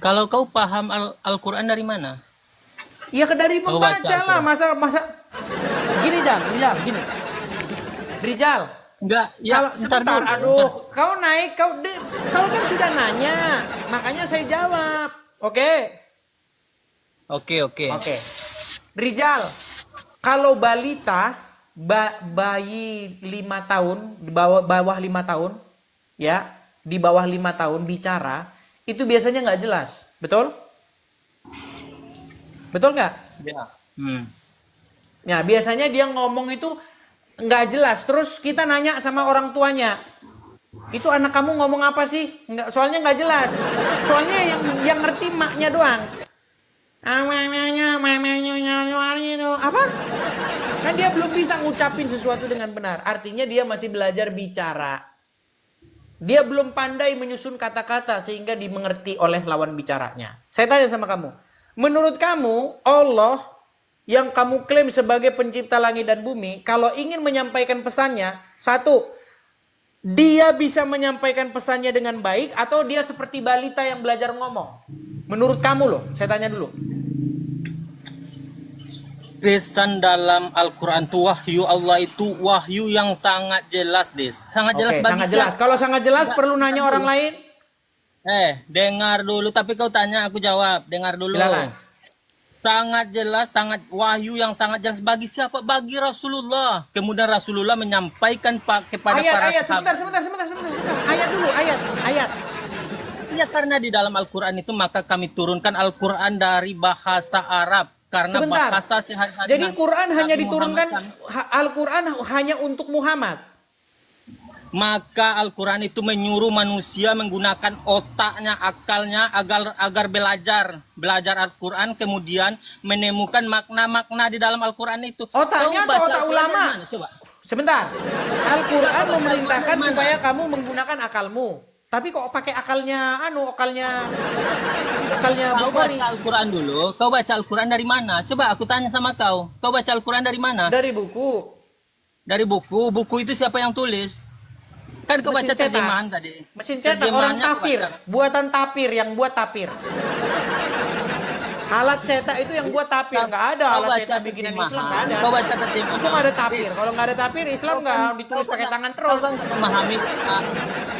Kalau kau paham Al-Quran dari mana? Ya dari membaca lah, masa gini gini. Rijal. Enggak, ya kalau sebentar, aduh, kau naik, kau kan sudah nanya, makanya saya jawab. Oke. Rijal, kalau balita bayi 5 tahun, bawah 5 tahun, ya, di bawah 5 tahun bicara, itu biasanya nggak jelas, betul? Betul nggak? Ya. Ya, biasanya dia ngomong itu nggak jelas. Terus kita nanya sama orang tuanya, itu anak kamu ngomong apa sih? Nggak, soalnya nggak jelas. Soalnya yang ngerti maknya doang. Apa? Kan dia belum bisa ngucapin sesuatu dengan benar. Artinya dia masih belajar bicara. Dia belum pandai menyusun kata-kata sehingga dimengerti oleh lawan bicaranya. Saya tanya sama kamu. Menurut kamu, Allah yang kamu klaim sebagai pencipta langit dan bumi, kalau ingin menyampaikan pesannya, satu, dia bisa menyampaikan pesannya dengan baik, atau dia seperti balita yang belajar ngomong? Menurut kamu loh, saya tanya dulu. Pesan dalam Al-Quran itu wahyu Allah itu wahyu yang sangat jelas, Des. Sangat jelas bagi sangat jelas. Kalau sangat jelas perlu nanya orang lain. Dengar dulu, tapi kau tanya aku jawab. Dengar dulu. Silakan. Sangat jelas, sangat wahyu yang sangat jelas bagi siapa? Bagi Rasulullah. Kemudian Rasulullah menyampaikan kepada para sahabat. Sebentar. Ayat dulu, ayat. Ya, karena di dalam Al-Quran itu maka kami turunkan Al-Quran dari bahasa Arab. Karena bahasa sehari-hari. Jadi Quran hanya diturunkan, Al-Quran hanya untuk Muhammad. Maka Al-Quran itu menyuruh manusia menggunakan otaknya, akalnya agar belajar Al-Quran, kemudian menemukan makna-makna di dalam Al-Quran itu. Otaknya atau otak ulama? Coba. Sebentar. Al-Quran memerintahkan supaya kamu menggunakan akalmu. Tapi kok pakai akalnya Kau baca Al-Quran dulu. Kau baca Al-Quran dari mana? Coba aku tanya sama kau. Kau baca Al-Quran dari mana? Dari buku. Dari buku. Buku itu siapa yang tulis? Kan kau baca terjemahan tadi. Mesin cetak orang tafsir. Buatan tapir yang buat tapir. Alat cetak itu yang buat tapir. Nggak ada alat cetak bikinan Islam. Nggak ada. Kau baca terjemahan. Itu nggak ada tapir. Kalau nggak ada tapir, Islam nggak ditulis pakai tangan terus. Kau nggak memahami.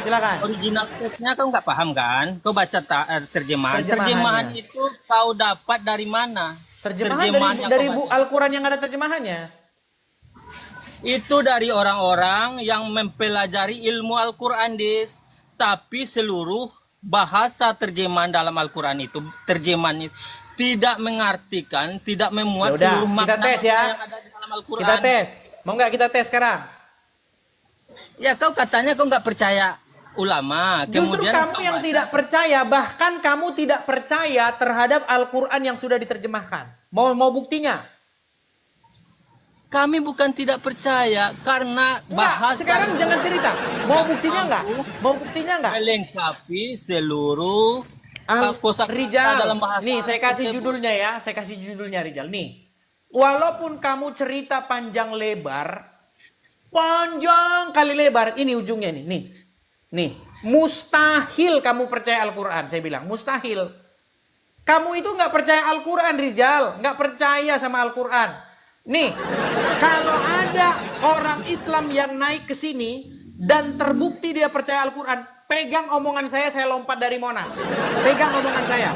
Silakan. Original teksnya kau nggak paham kan? Kau baca terjemahan. Terjemahan itu kau dapat dari mana? Terjemahan dari Al-Quran yang ada terjemahannya. Itu dari orang-orang yang mempelajari ilmu Al-Quran, Dis. Tapi seluruh bahasa terjemahan dalam Al-Quran itu, terjemahan itu tidak mengartikan, tidak memuat Yaudah, seluruh makna yang ada di dalam Al-Quran. Kita tes. Mau nggak kita tes sekarang? Ya, kau katanya kau nggak percaya ulama. Justru kamu yang tidak percaya, bahkan kamu tidak percaya terhadap Al-Quran yang sudah diterjemahkan. Mau buktinya? Kami bukan tidak percaya karena bahasa. Sekarang jangan cerita. Mau buktinya nggak? Mau buktinya nggak? Melengkapi seluruh Rijal. dalam bahasa. Nih saya kasih judulnya ya. Saya kasih judulnya Rijal. Nih. Walaupun kamu cerita panjang lebar, panjang kali lebar. Ini ujungnya nih. Nih. Mustahil kamu percaya Al-Quran. Saya bilang mustahil. Kamu itu nggak percaya Al-Quran, Rijal. Nggak percaya sama Al-Quran. Nih, kalau ada orang Islam yang naik ke sini dan terbukti dia percaya Al-Quran, pegang omongan saya lompat dari Monas. Pegang omongan saya.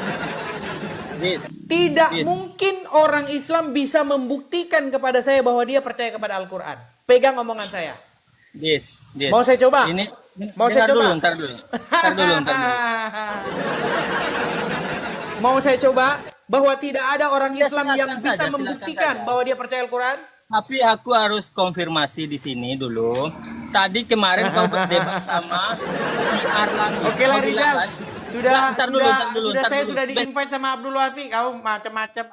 Tidak mungkin orang Islam bisa membuktikan kepada saya bahwa dia percaya kepada Al-Quran. Pegang omongan saya. Mau saya coba? Mau saya coba? Ntar dulu. Mau saya coba? Bahwa tidak ada orang Islam yang bisa membuktikan bahwa dia percaya Al-Quran? Tapi aku harus konfirmasi di sini dulu. Tadi kemarin kau berdebat sama Arlan. Oke lah Rizal. Sudah saya sudah di-invite sama Abdul Wafi. Kau macam-macam.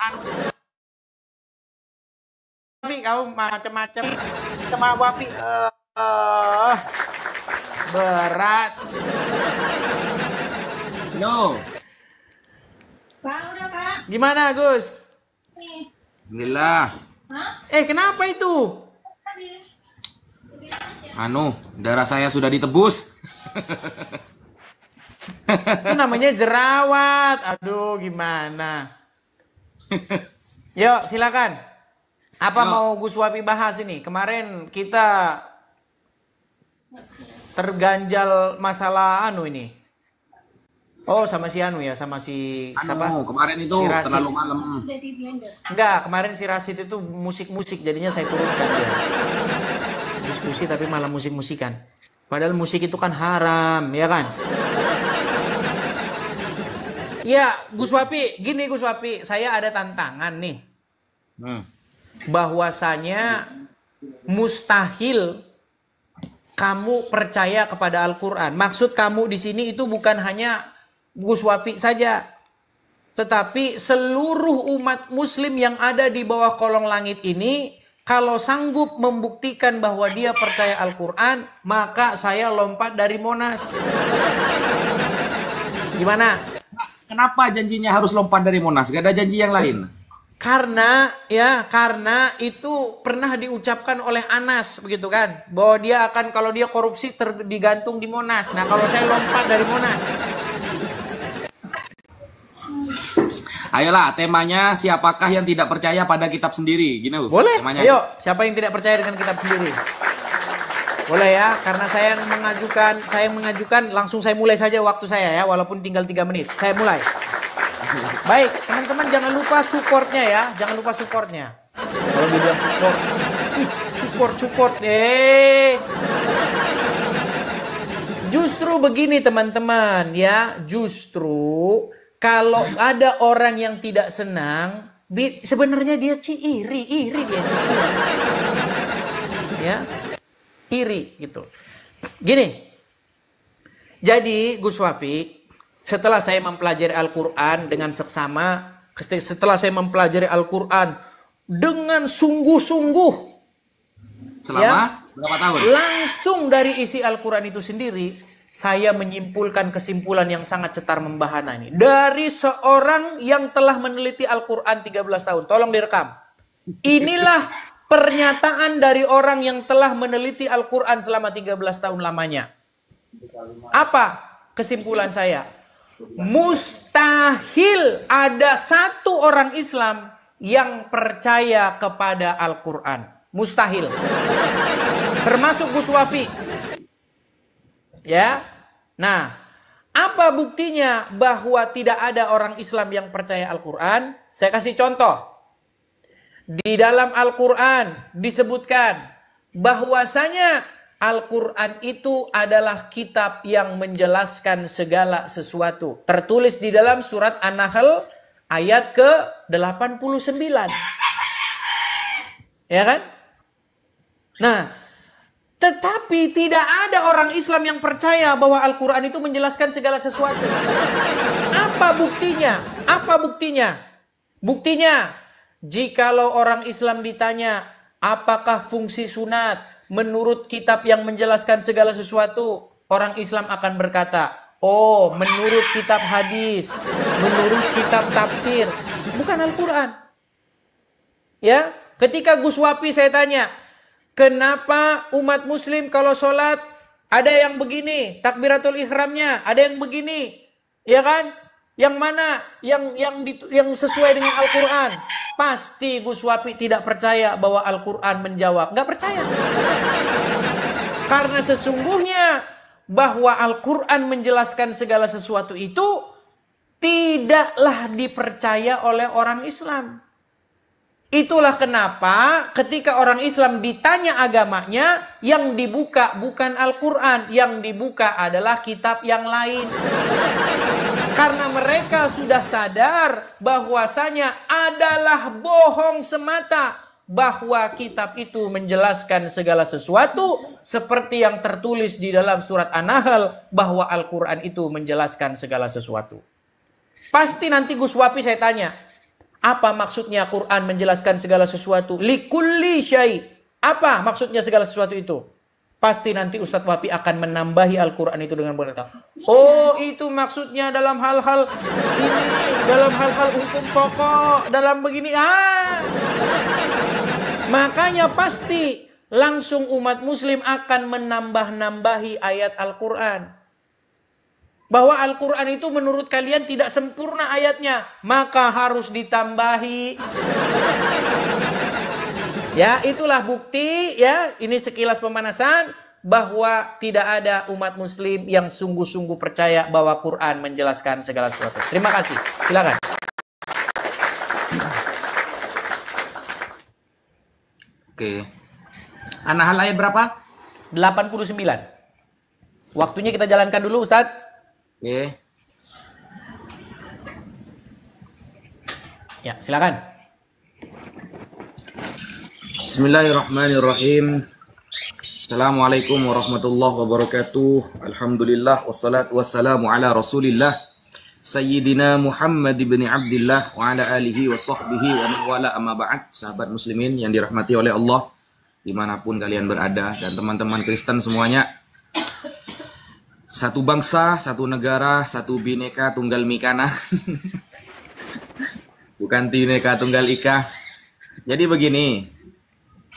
Kau macam-macam sama Wafi. Berat. No. Pak, udah Pak. Gimana Gus? Alhamdulillah. Kenapa itu? Darah saya sudah ditebus. Itu namanya jerawat. Aduh, gimana? Yuk, silakan. Apa mau Gus Wapi bahas ini? Kemarin kita terganjal masalah ini. Oh, sama si ya, sama si siapa? Kemarin itu si terlalu malam. Enggak, kemarin si Rasid itu musik-musik, jadinya saya turunkan dia. Diskusi tapi malah musik-musikan. Padahal musik itu kan haram, ya kan? Ya, Gus Wapi, gini Gus Wapi, saya ada tantangan nih. Bahwasanya mustahil kamu percaya kepada Al-Quran. Maksud kamu di sini itu bukan hanya Gus Wafi saja, tetapi seluruh umat muslim yang ada di bawah kolong langit ini, kalau sanggup membuktikan bahwa dia percaya Al-Quran, maka saya lompat dari Monas. Gimana? Kenapa janjinya harus lompat dari Monas? Gak ada janji yang lain? Karena itu pernah diucapkan oleh Anas, begitu kan, bahwa dia akan, kalau dia korupsi digantung di Monas. Nah, kalau saya lompat dari Monas. Ayolah, temanya siapakah yang tidak percaya pada kitab sendiri? Gini, boleh. Temanya. Ayo, siapa yang tidak percaya dengan kitab sendiri? Boleh ya, karena saya mengajukan, langsung saya mulai saja waktu saya ya, walaupun tinggal 3 menit. Saya mulai. Baik, teman-teman jangan lupa supportnya ya, jangan lupa supportnya. Kalau dibilang support, Justru begini teman-teman ya, justru kalau ada orang yang tidak senang, sebenarnya dia iri dia. Ya, iri gitu. Gini. Jadi Gus Wafi, setelah saya mempelajari Al-Quran dengan seksama, setelah saya mempelajari Al-Quran dengan sungguh-sungguh, selama berapa tahun? Langsung dari isi Al-Quran itu sendiri, saya menyimpulkan kesimpulan yang sangat cetar membahana ini. Dari seorang yang telah meneliti Al-Quran 13 tahun. Tolong direkam. Inilah pernyataan dari orang yang telah meneliti Al-Quran selama 13 tahun lamanya. Apa kesimpulan saya? Mustahil ada satu orang Islam yang percaya kepada Al-Quran. Mustahil. Termasuk Gus Wafi. Ya. Nah, apa buktinya bahwa tidak ada orang Islam yang percaya Al-Quran? Saya kasih contoh. Di dalam Al-Quran disebutkan bahwasanya Al-Quran itu adalah kitab yang menjelaskan segala sesuatu. Tertulis di dalam surat An-Nahl ayat ke-89. Ya kan? Nah, tetapi tidak ada orang Islam yang percaya bahwa Al-Quran itu menjelaskan segala sesuatu. Apa buktinya? Apa buktinya? Buktinya, jikalau orang Islam ditanya, apakah fungsi sunat menurut kitab yang menjelaskan segala sesuatu, orang Islam akan berkata, oh, menurut kitab hadis, menurut kitab tafsir, bukan Al-Quran. Ya, ketika Gus Wafi saya tanya, kenapa umat muslim kalau sholat ada yang begini, takbiratul ihramnya, ada yang begini, ya kan? Yang mana yang sesuai dengan Al-Quran? Pasti Gus Wafi tidak percaya bahwa Al-Quran menjawab. Nggak percaya. Karena sesungguhnya bahwa Al-Quran menjelaskan segala sesuatu itu tidaklah dipercaya oleh orang Islam. Itulah kenapa ketika orang Islam ditanya agamanya, yang dibuka bukan Al-Quran, yang dibuka adalah kitab yang lain. Karena mereka sudah sadar bahwasanya adalah bohong semata bahwa kitab itu menjelaskan segala sesuatu seperti yang tertulis di dalam surat An-Nahl bahwa Al-Quran itu menjelaskan segala sesuatu. Pasti nanti Gus Wafi saya tanya, apa maksudnya Quran menjelaskan segala sesuatu? Likulli syai. Apa maksudnya segala sesuatu itu? Pasti nanti Ustadz Wafi akan menambahi Al-Quran itu dengan berkata, oh itu maksudnya dalam hal-hal ini, dalam hal-hal hukum pokok, dalam begini. Makanya pasti langsung umat muslim akan menambah-nambahi ayat Al-Quran. Bahwa Al-Quran itu menurut kalian tidak sempurna ayatnya, maka harus ditambahi. Ya, itulah bukti, ya, ini sekilas pemanasan bahwa tidak ada umat muslim yang sungguh-sungguh percaya bahwa Quran menjelaskan segala sesuatu. Terima kasih. Silakan. Oke. An-Nahl ayat berapa? 89. Waktunya kita jalankan dulu, Ustadz. Oke. Ya, silakan. Bismillahirrahmanirrahim. Assalamualaikum warahmatullahi wabarakatuh. Alhamdulillah wassalatu wassalamu ala Rasulillah Sayyidina Muhammad ibn Abdillah wa ala alihi wa sahbihi wa man wala amma ba'd. Sahabat muslimin yang dirahmati oleh Allah dimanapun kalian berada, dan teman-teman Kristen semuanya. Satu bangsa, satu negara, satu bineka tunggal mikana. Bukan bineka tunggal ika. Jadi begini,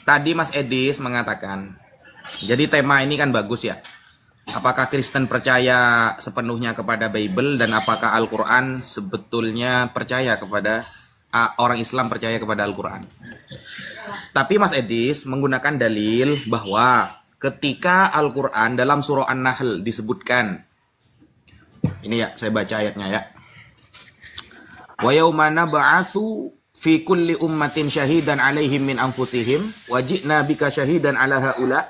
tadi Mas Edis mengatakan, jadi tema ini kan bagus ya. Apakah Kristen percaya sepenuhnya kepada Bible, dan apakah Al-Quran sebetulnya percaya kepada orang Islam percaya kepada Al-Quran. Tapi Mas Edis menggunakan dalil bahwa ketika Al-Quran dalam surah An-Nahl disebutkan, ini ya, saya baca ayatnya ya. Wa yauma nab'atsu fi kulli ummatin syahidan 'alaihim min anfusihim wa ji'na bika syahidan 'ala haula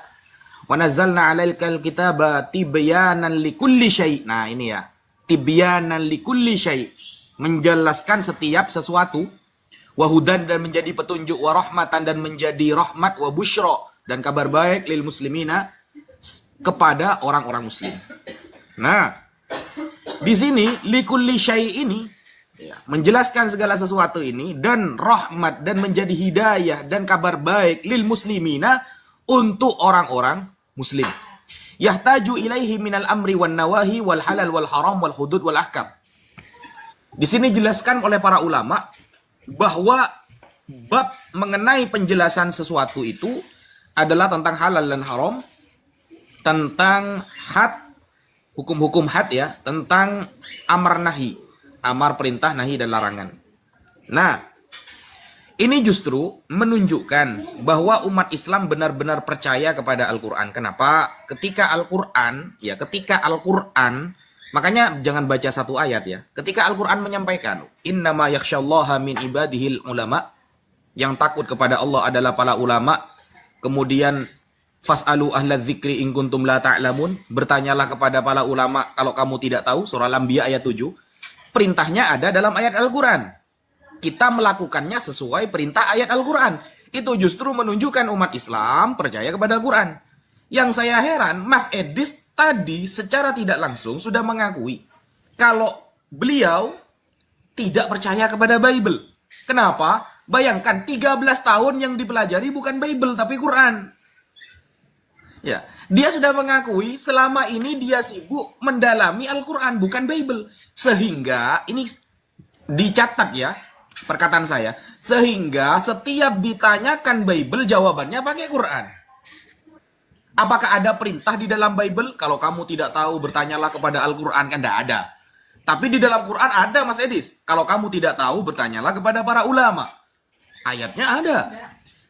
wa nazzalna 'alaikal kitaba tibyanan likulli syai'. Nah, ini ya. Tibyanan likulli syai', menjelaskan setiap sesuatu, wa hudan, dan menjadi petunjuk, wa rahmatan, dan menjadi rahmat, wa busyra, dan kabar baik lil muslimina, kepada orang-orang muslim. Nah, di sini likulli syai ini menjelaskan segala sesuatu ini dan rahmat dan menjadi hidayah dan kabar baik lil muslimina untuk orang-orang muslim. Yahtaju ilaihi minal amri wan nawahi wal halal wal haram wal hudud wal ahkam. Di sini dijelaskan oleh para ulama bahwa bab mengenai penjelasan sesuatu itu adalah tentang halal dan haram, tentang had, hukum-hukum had ya, tentang amar nahi, amar perintah, nahi dan larangan. Nah, ini justru menunjukkan bahwa umat Islam benar-benar percaya kepada Al-Quran. Kenapa? Ketika Al-Quran, makanya jangan baca satu ayat ya. Ketika Al-Quran menyampaikan, innama yakhsyallaha min ibadihil ulama, yang takut kepada Allah adalah para ulama. Kemudian fas'alu ahla dzikri in kuntum la ta'lamun, bertanyalah kepada para ulama kalau kamu tidak tahu, surah Al-Anbiya ayat 7. Perintahnya ada dalam ayat Al-Quran. Kita melakukannya sesuai perintah ayat Al-Quran. Itu justru menunjukkan umat Islam percaya kepada Al-Quran. Yang saya heran, Mas Edis tadi secara tidak langsung sudah mengakui kalau beliau tidak percaya kepada Bible. Kenapa? Bayangkan 13 tahun yang dipelajari bukan Bible tapi Quran. Ya, dia sudah mengakui selama ini dia sibuk mendalami Al-Quran bukan Bible. Sehingga ini dicatat ya perkataan saya, sehingga setiap ditanyakan Bible jawabannya pakai Quran. Apakah ada perintah di dalam Bible? Kalau kamu tidak tahu bertanyalah kepada Al-Quran, kan tidak ada. Tapi di dalam Quran ada, Mas Edis. Kalau kamu tidak tahu bertanyalah kepada para ulama. Ayatnya ada.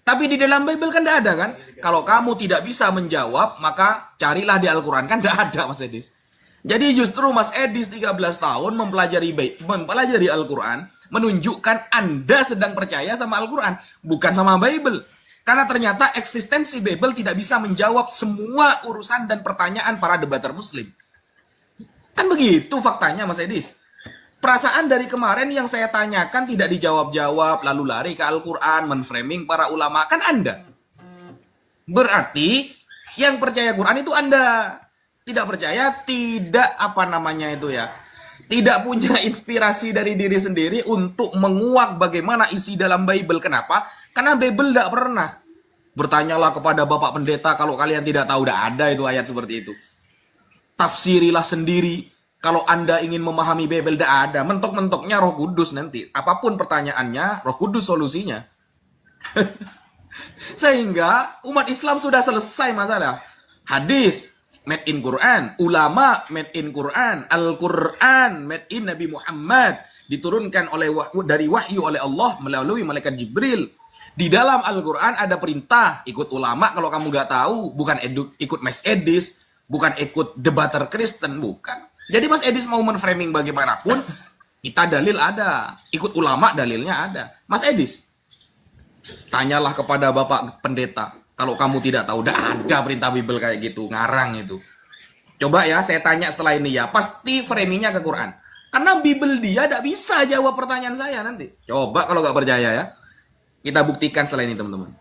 Tapi di dalam Bible kan tidak ada kan? Kalau kamu tidak bisa menjawab, maka carilah di Al-Quran, kan tidak ada, Mas Edis. Jadi justru Mas Edis 13 tahun mempelajari Al-Quran menunjukkan Anda sedang percaya sama Al-Quran, bukan sama Bible. Karena ternyata eksistensi Bible tidak bisa menjawab semua urusan dan pertanyaan para debater muslim. Kan begitu faktanya, Mas Edis. Perasaan dari kemarin yang saya tanyakan tidak dijawab-jawab, lalu lari ke Al-Quran, menframing para ulama, kan Anda. Berarti yang percaya Quran itu Anda. Tidak percaya, tidak tidak punya inspirasi dari diri sendiri untuk menguak bagaimana isi dalam Bible. Kenapa? Karena Bible tidak pernah. Bertanyalah kepada Bapak Pendeta kalau kalian tidak tahu, tidak ada itu ayat seperti itu. Tafsirilah sendiri. Kalau Anda ingin memahami Bible, tidak ada. Mentok-mentoknya Roh Kudus nanti. Apapun pertanyaannya, Roh Kudus solusinya. Sehingga umat Islam sudah selesai masalah. Hadis made in Quran, ulama made in Quran, Al-Quran made in Nabi Muhammad, diturunkan dari wahyu oleh Allah melalui malaikat Jibril. Di dalam Al-Quran ada perintah ikut ulama kalau kamu nggak tahu, bukan ikut Mas Edis, bukan ikut debater Kristen, bukan. Jadi Mas Edis mau menframing bagaimanapun, kita dalil ada, ikut ulama dalilnya ada. Mas Edis, tanyalah kepada Bapak Pendeta. Kalau kamu tidak tahu, udah ada perintah Bible kayak gitu, ngarang itu. Coba ya, saya tanya setelah ini ya, pasti framingnya ke Quran. Karena Bible dia tidak bisa jawab pertanyaan saya nanti. Coba kalau nggak percaya ya, kita buktikan setelah ini teman-teman.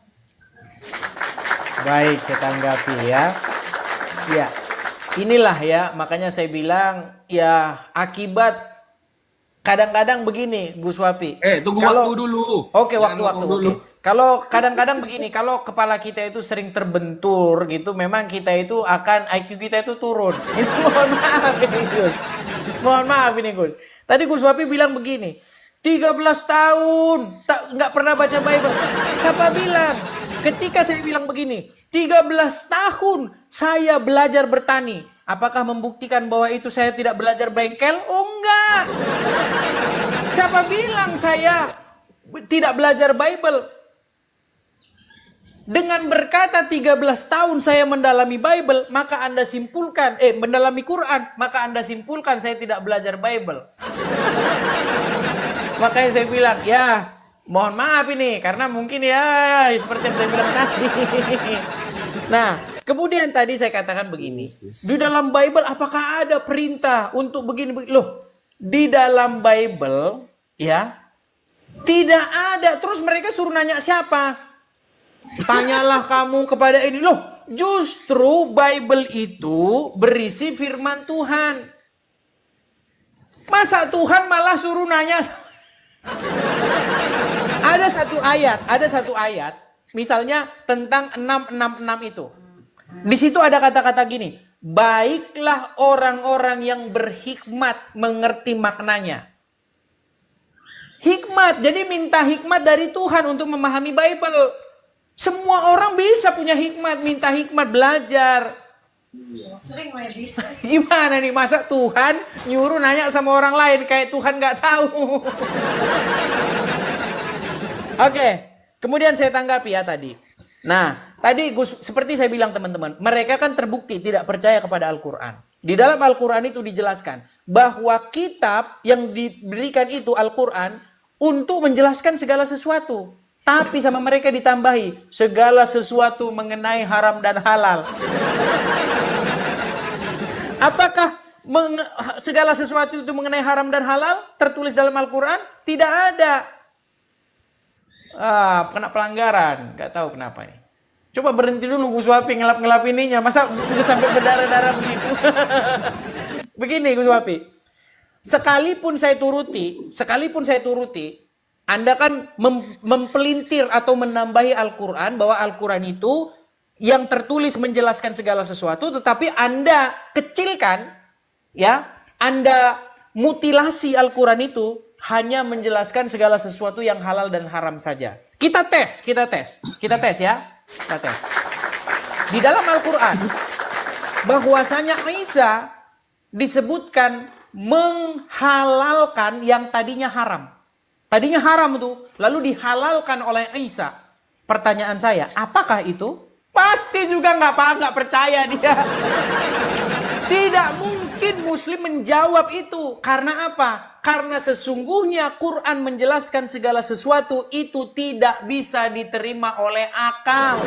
Baik, saya tanggapi ya. Ya, inilah ya, makanya saya bilang ya akibat kadang-kadang begini, Gus Wapi. Tunggu waktu dulu. Oke, waktu-waktu dulu. Kalau kadang-kadang begini, kalau kepala kita itu sering terbentur gitu, memang kita itu akan IQ kita itu turun. Mohon maaf ini Gus. Mohon maaf ini Gus. Tadi Gus Wapi bilang begini, 13 tahun nggak pernah baca Bible. Siapa bilang? Ketika saya bilang begini, 13 tahun saya belajar bertani. Apakah membuktikan bahwa itu saya tidak belajar bengkel? Oh enggak. Siapa bilang saya tidak belajar Bible? Dengan berkata 13 tahun saya mendalami Bible, maka Anda simpulkan, mendalami Quran, maka Anda simpulkan saya tidak belajar Bible. Makanya saya bilang, ya mohon maaf ini, karena mungkin ya seperti yang saya bilang tadi. Nah, kemudian tadi saya katakan begini, di dalam Bible apakah ada perintah untuk begini? Loh, di dalam Bible ya tidak ada. Terus mereka suruh nanya siapa? Tanyalah kamu kepada ini. Loh, justru Bible itu berisi firman Tuhan. Masa Tuhan malah suruh nanya? Ada satu ayat, misalnya tentang 666 itu. Di situ ada kata-kata gini, baiklah orang-orang yang berhikmat mengerti maknanya. Hikmat, jadi minta hikmat dari Tuhan untuk memahami Bible. Semua orang bisa punya hikmat, minta hikmat, belajar. Sering medis. Gimana nih, masa Tuhan nyuruh nanya sama orang lain kayak Tuhan nggak tahu. Oke, kemudian saya tanggapi ya tadi. Nah, tadi seperti saya bilang teman-teman, mereka kan terbukti tidak percaya kepada Al-Quran. Di dalam Al-Quran itu dijelaskan bahwa kitab yang diberikan itu Al-Quran untuk menjelaskan segala sesuatu. Tapi sama mereka ditambahi segala sesuatu mengenai haram dan halal. Apakah segala sesuatu itu mengenai haram dan halal tertulis dalam Al-Quran? Tidak ada. Kena pelanggaran. Gak tahu kenapa nih. Coba berhenti dulu Gus Wapi ngelap-ngelap ininya. Masa udah sampai berdarah-darah begitu? Begini Gus Wapi. Sekalipun saya turuti, Anda kan mempelintir atau menambahi Al-Quran bahwa Al-Quran itu yang tertulis menjelaskan segala sesuatu, tetapi Anda kecilkan, ya, Anda mutilasi Al-Quran itu hanya menjelaskan segala sesuatu yang halal dan haram saja. Kita tes ya. Di dalam Al-Quran, bahwasanya Isa disebutkan menghalalkan yang tadinya haram. Tadinya haram itu, lalu dihalalkan oleh Isa. Pertanyaan saya, apakah itu? Pasti juga nggak percaya dia. Tidak mungkin Muslim menjawab itu. Karena apa? Karena sesungguhnya Quran menjelaskan segala sesuatu itu tidak bisa diterima oleh akal.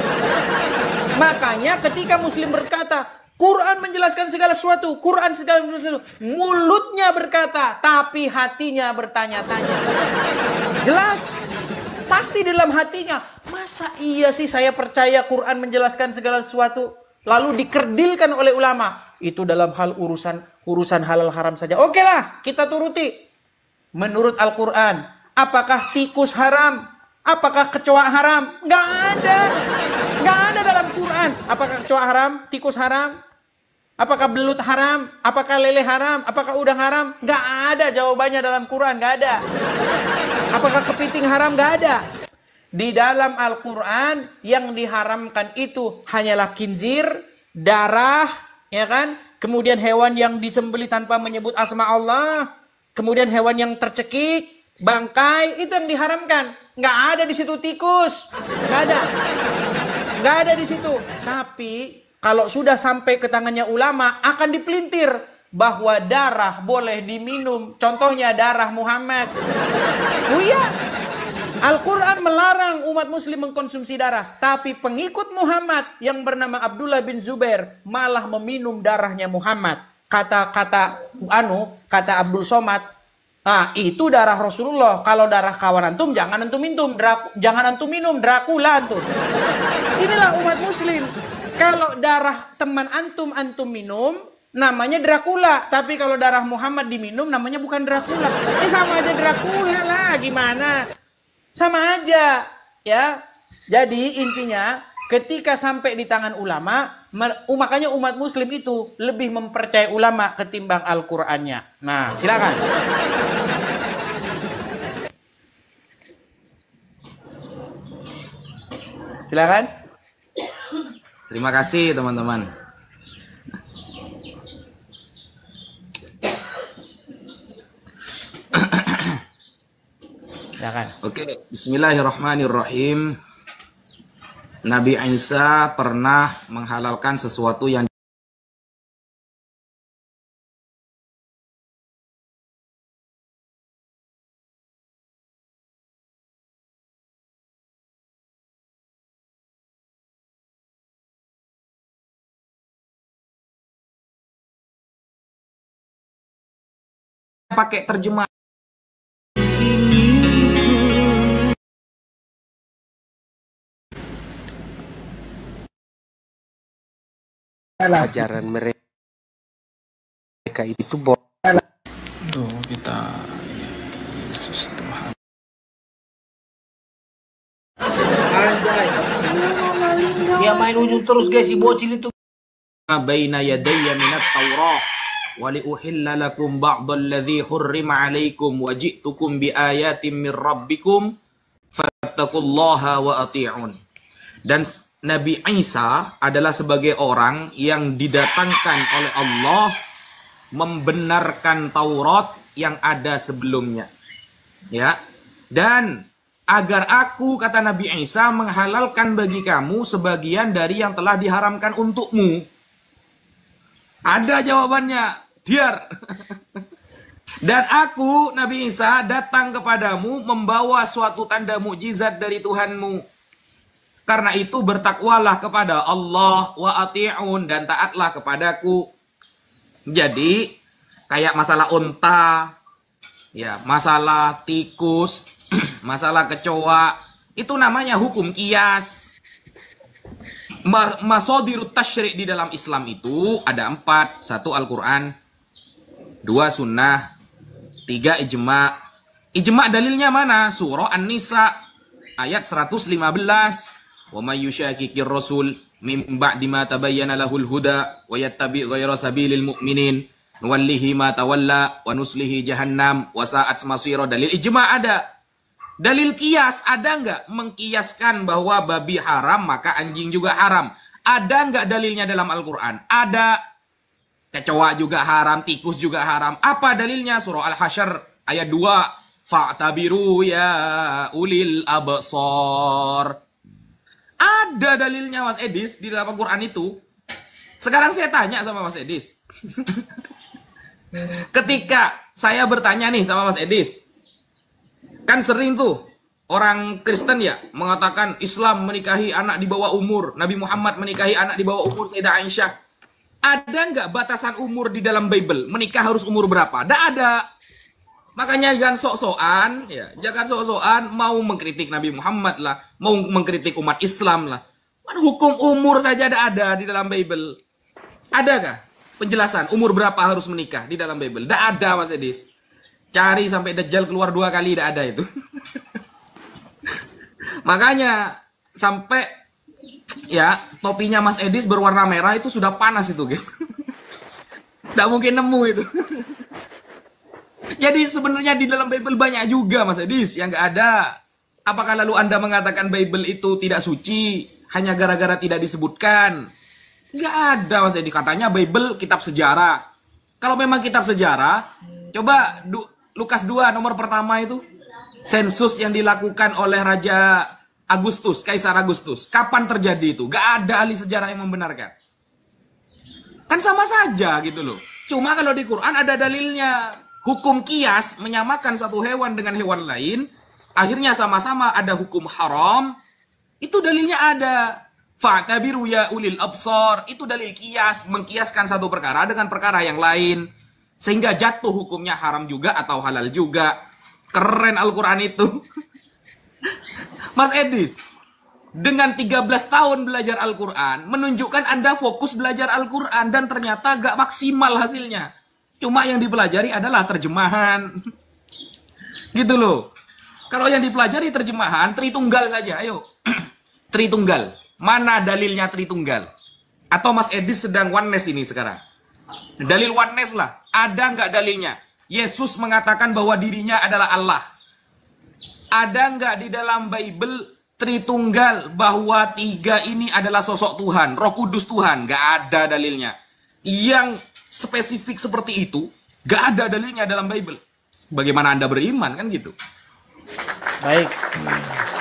Makanya ketika Muslim berkata, Quran menjelaskan segala sesuatu, Quran segala sesuatu, mulutnya berkata, tapi hatinya bertanya-tanya. Jelas? Pasti dalam hatinya, masa iya sih saya percaya Quran menjelaskan segala sesuatu, lalu dikerdilkan oleh ulama. Itu dalam hal urusan halal haram saja. Oke lah, kita turuti. Menurut Al-Quran, apakah tikus haram? Apakah kecoa haram? Nggak ada. Nggak ada dalam Quran. Apakah kecoa haram? Tikus haram? Apakah belut haram? Apakah lele haram? Apakah udang haram? Nggak ada jawabannya dalam Quran. Nggak ada. Apakah kepiting haram? Nggak ada. Di dalam Al-Quran yang diharamkan itu hanyalah khinzir, darah, ya kan? Kemudian hewan yang disembelih tanpa menyebut asma Allah. Kemudian hewan yang tercekik, bangkai, itu yang diharamkan. Nggak ada di situ tikus. Nggak ada. Nggak ada di situ. Tapi kalau sudah sampai ke tangannya ulama, akan dipelintir bahwa darah boleh diminum. Contohnya darah Muhammad. Oh iya. Al-Quran melarang umat muslim mengkonsumsi darah. Tapi pengikut Muhammad yang bernama Abdullah bin Zubair malah meminum darahnya Muhammad. Kata Abdul Somad, itu darah Rasulullah. Kalau darah kawan antum jangan antum minum, Dracula antum. Inilah umat muslim. Kalau darah teman antum minum, namanya Dracula. Tapi kalau darah Muhammad diminum, namanya bukan Dracula. Sama aja Dracula lah, gimana? Sama aja, ya. Jadi intinya, ketika sampai di tangan ulama, makanya umat muslim itu lebih mempercayai ulama ketimbang Al-Qur'annya. Nah, silakan. Silakan. Terima kasih teman-teman. Silakan. Oke, bismillahirrahmanirrahim. Nabi Isa pernah menghalalkan sesuatu yang pakai terjemah ajaran mereka itu bohong. Tuh kita Yesus Tuhan. Anjay. Dia main ujung terus guys si bocil itu. Baina yadayya minat Taurah wa li uhilla lakum ba'dal ladzi hurrima 'alaikum wa ji'tukum bi ayatin min rabbikum fattaqullaha wa ati'un. Dan Nabi Isa adalah sebagai orang yang didatangkan oleh Allah membenarkan Taurat yang ada sebelumnya. Ya. Dan agar aku, kata Nabi Isa, menghalalkan bagi kamu sebagian dari yang telah diharamkan untukmu. Ada jawabannya, diar. Dan aku, Nabi Isa, datang kepadamu membawa suatu tanda mukjizat dari Tuhanmu. Karena itu bertakwalah kepada Allah wa ati'un, dan taatlah kepadaku. Jadi, kayak masalah unta, ya, masalah tikus, masalah kecoa, itu namanya hukum qiyas. Masadirut tasyri' di dalam Islam itu ada 4. 1 Al-Quran, 2 Sunnah, 3 Ijma'. Ijma' dalilnya mana? Surah An-Nisa ayat 115. Wa may yushaqiqir rasul mim ba'di ma tabayyana lahul huda wa yattabi' ghayra sabilil mu'minin nuwallihi ma tawalla wa nuslihi jahannam wa sa'at masira. Dalil ijma' ada. Dalil kias ada nggak mengkiaskan bahwa babi haram maka anjing juga haram? Ada nggak dalilnya dalam Al-Quran? Ada. Kecoa juga haram, tikus juga haram. Apa dalilnya? Surah Al-Hasyr ayat 2. Fa'tabiru ya ulil absar. Ada dalilnya Mas Edis di dalam Al-Quran itu. Sekarang saya tanya sama Mas Edis. Ketika saya bertanya nih sama Mas Edis, kan sering tuh orang Kristen ya mengatakan Islam menikahi anak di bawah umur, Nabi Muhammad menikahi anak di bawah umur Sayyidah Aisyah. Ada nggak batasan umur di dalam Bible? Menikah harus umur berapa? Nggak ada. Makanya jangan sok-sokan, ya, jangan sok-sokan mau mengkritik Nabi Muhammad lah, mau mengkritik umat Islam lah. Kan hukum umur saja ada di dalam Bible. Adakah penjelasan umur berapa harus menikah di dalam Bible? Nggak ada Mas Edis. Cari sampai Dajjal keluar 2 kali, tidak ada itu. Makanya sampai ya topinya Mas Edis berwarna merah itu sudah panas itu guys. Tidak mungkin nemu itu. Jadi sebenarnya di dalam Bible banyak juga Mas Edis yang nggak ada. Apakah lalu Anda mengatakan Bible itu tidak suci hanya gara-gara tidak disebutkan? Nggak ada Mas Edis. Katanya Bible kitab sejarah. Kalau memang kitab sejarah, coba Lukas 2 nomor pertama itu sensus yang dilakukan oleh Raja Agustus, Kaisar Agustus. Kapan terjadi itu? Gak ada ahli sejarah yang membenarkan. Kan sama saja gitu loh. Cuma kalau di Quran ada dalilnya. Hukum qiyas menyamakan satu hewan dengan hewan lain. Akhirnya sama-sama ada hukum haram. Itu dalilnya ada. Fa'tabiru ya ulil absar. Itu dalil qiyas. Mengkiaskan satu perkara dengan perkara yang lain. Sehingga jatuh hukumnya haram juga atau halal juga. Keren Al-Quran itu. Mas Edis, dengan 13 tahun belajar Al-Quran, menunjukkan Anda fokus belajar Al-Quran dan ternyata gak maksimal hasilnya. Cuma yang dipelajari adalah terjemahan. Gitu loh. Kalau yang dipelajari terjemahan, Tritunggal saja, ayo. Tritunggal. Mana dalilnya Tritunggal? Atau Mas Edis sedang oneness ini sekarang? Dalil oneness lah. Ada nggak dalilnya? Yesus mengatakan bahwa dirinya adalah Allah. Ada nggak di dalam Bible Tritunggal bahwa 3 ini adalah sosok Tuhan, Roh Kudus Tuhan? Nggak ada dalilnya. Yang spesifik seperti itu, nggak ada dalilnya dalam Bible. Bagaimana Anda beriman kan gitu? Baik,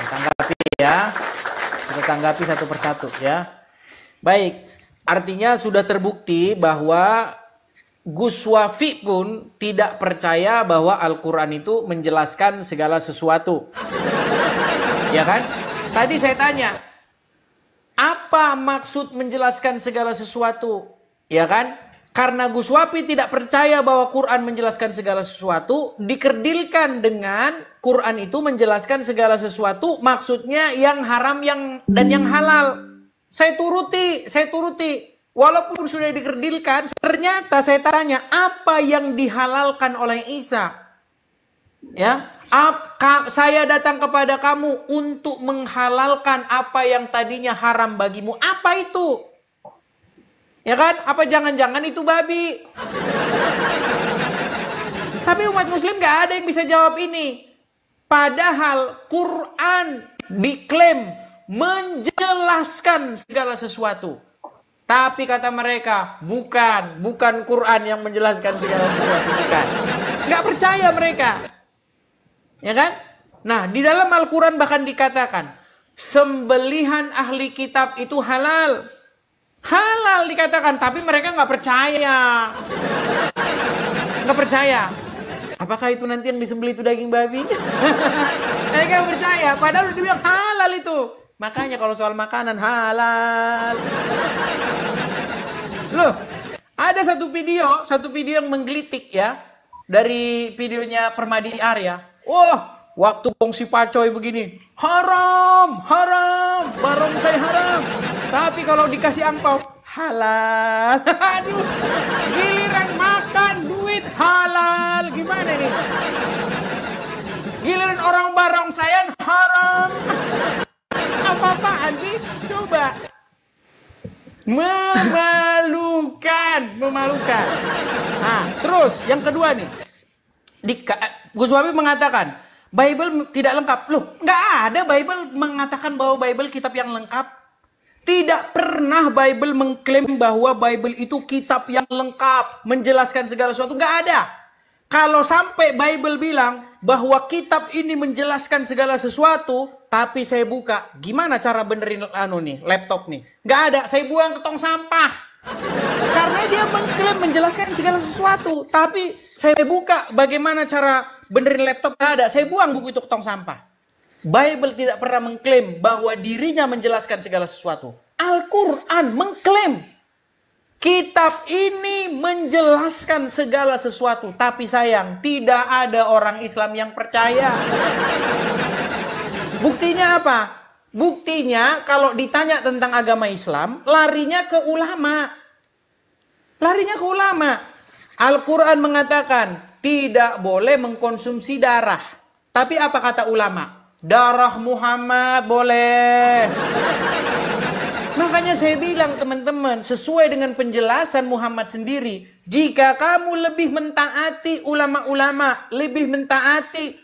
tanggapi ya. Kita tanggapi satu persatu ya. Baik, artinya sudah terbukti bahwa Gus Wafi pun tidak percaya bahwa Al-Quran itu menjelaskan segala sesuatu. Ya kan? Tadi saya tanya, apa maksud menjelaskan segala sesuatu? Ya kan? Karena Gus Wafi tidak percaya bahwa Quran menjelaskan segala sesuatu, dikerdilkan dengan Quran itu menjelaskan segala sesuatu, maksudnya yang haram dan yang halal. Saya turuti. Walaupun sudah dikerdilkan, ternyata saya tanya, apa yang dihalalkan oleh Isa? Ya, saya datang kepada kamu untuk menghalalkan apa yang tadinya haram bagimu. Apa itu? Ya kan? Apa jangan-jangan itu babi? Tapi umat muslim gak ada yang bisa jawab ini. Padahal Quran diklaim menjelaskan segala sesuatu. Tapi kata mereka, bukan Quran yang menjelaskan segala sesuatu. Bukan. Gak percaya mereka. Ya kan? Nah, di dalam Al-Quran bahkan dikatakan, sembelihan ahli kitab itu halal. Halal dikatakan, tapi mereka nggak percaya. Nggak percaya. Apakah itu nanti yang disembelih itu daging babi? Mereka nggak percaya, padahal udah dibilang halal itu. Makanya kalau soal makanan halal. Loh, ada satu video yang menggelitik ya. Dari videonya Permadi Arya. Wah, waktu kongsi pacoy begini, haram, barongsai haram. Tapi kalau dikasih angpau, halal. Aduh, giliran makan duit halal, gimana nih? Giliran orang barongsayan haram. Apa-apaan sih? Coba. Memalukan. Nah, terus yang kedua nih. Gus Wabi mengatakan Bible tidak lengkap. Loh, nggak ada Bible mengatakan bahwa Bible kitab yang lengkap. Tidak pernah Bible mengklaim bahwa Bible itu kitab yang lengkap, menjelaskan segala sesuatu. Nggak ada. Kalau sampai Bible bilang bahwa kitab ini menjelaskan segala sesuatu, tapi saya buka, gimana cara benerin laptop nih? Nggak ada, saya buang ke tong sampah. Karena dia mengklaim menjelaskan segala sesuatu, tapi saya buka bagaimana cara benerin laptop, nggak ada, saya buang buku itu ke tong sampah. Bible tidak pernah mengklaim bahwa dirinya menjelaskan segala sesuatu. Al-Quran mengklaim kitab ini menjelaskan segala sesuatu, tapi sayang tidak ada orang Islam yang percaya. Buktinya apa? Buktinya kalau ditanya tentang agama Islam, larinya ke ulama. Al-Quran mengatakan tidak boleh mengkonsumsi darah. Tapi apa kata ulama? Darah Muhammad boleh. Makanya saya bilang teman-teman, sesuai dengan penjelasan Muhammad sendiri, jika kamu lebih mentaati ulama-ulama, lebih mentaati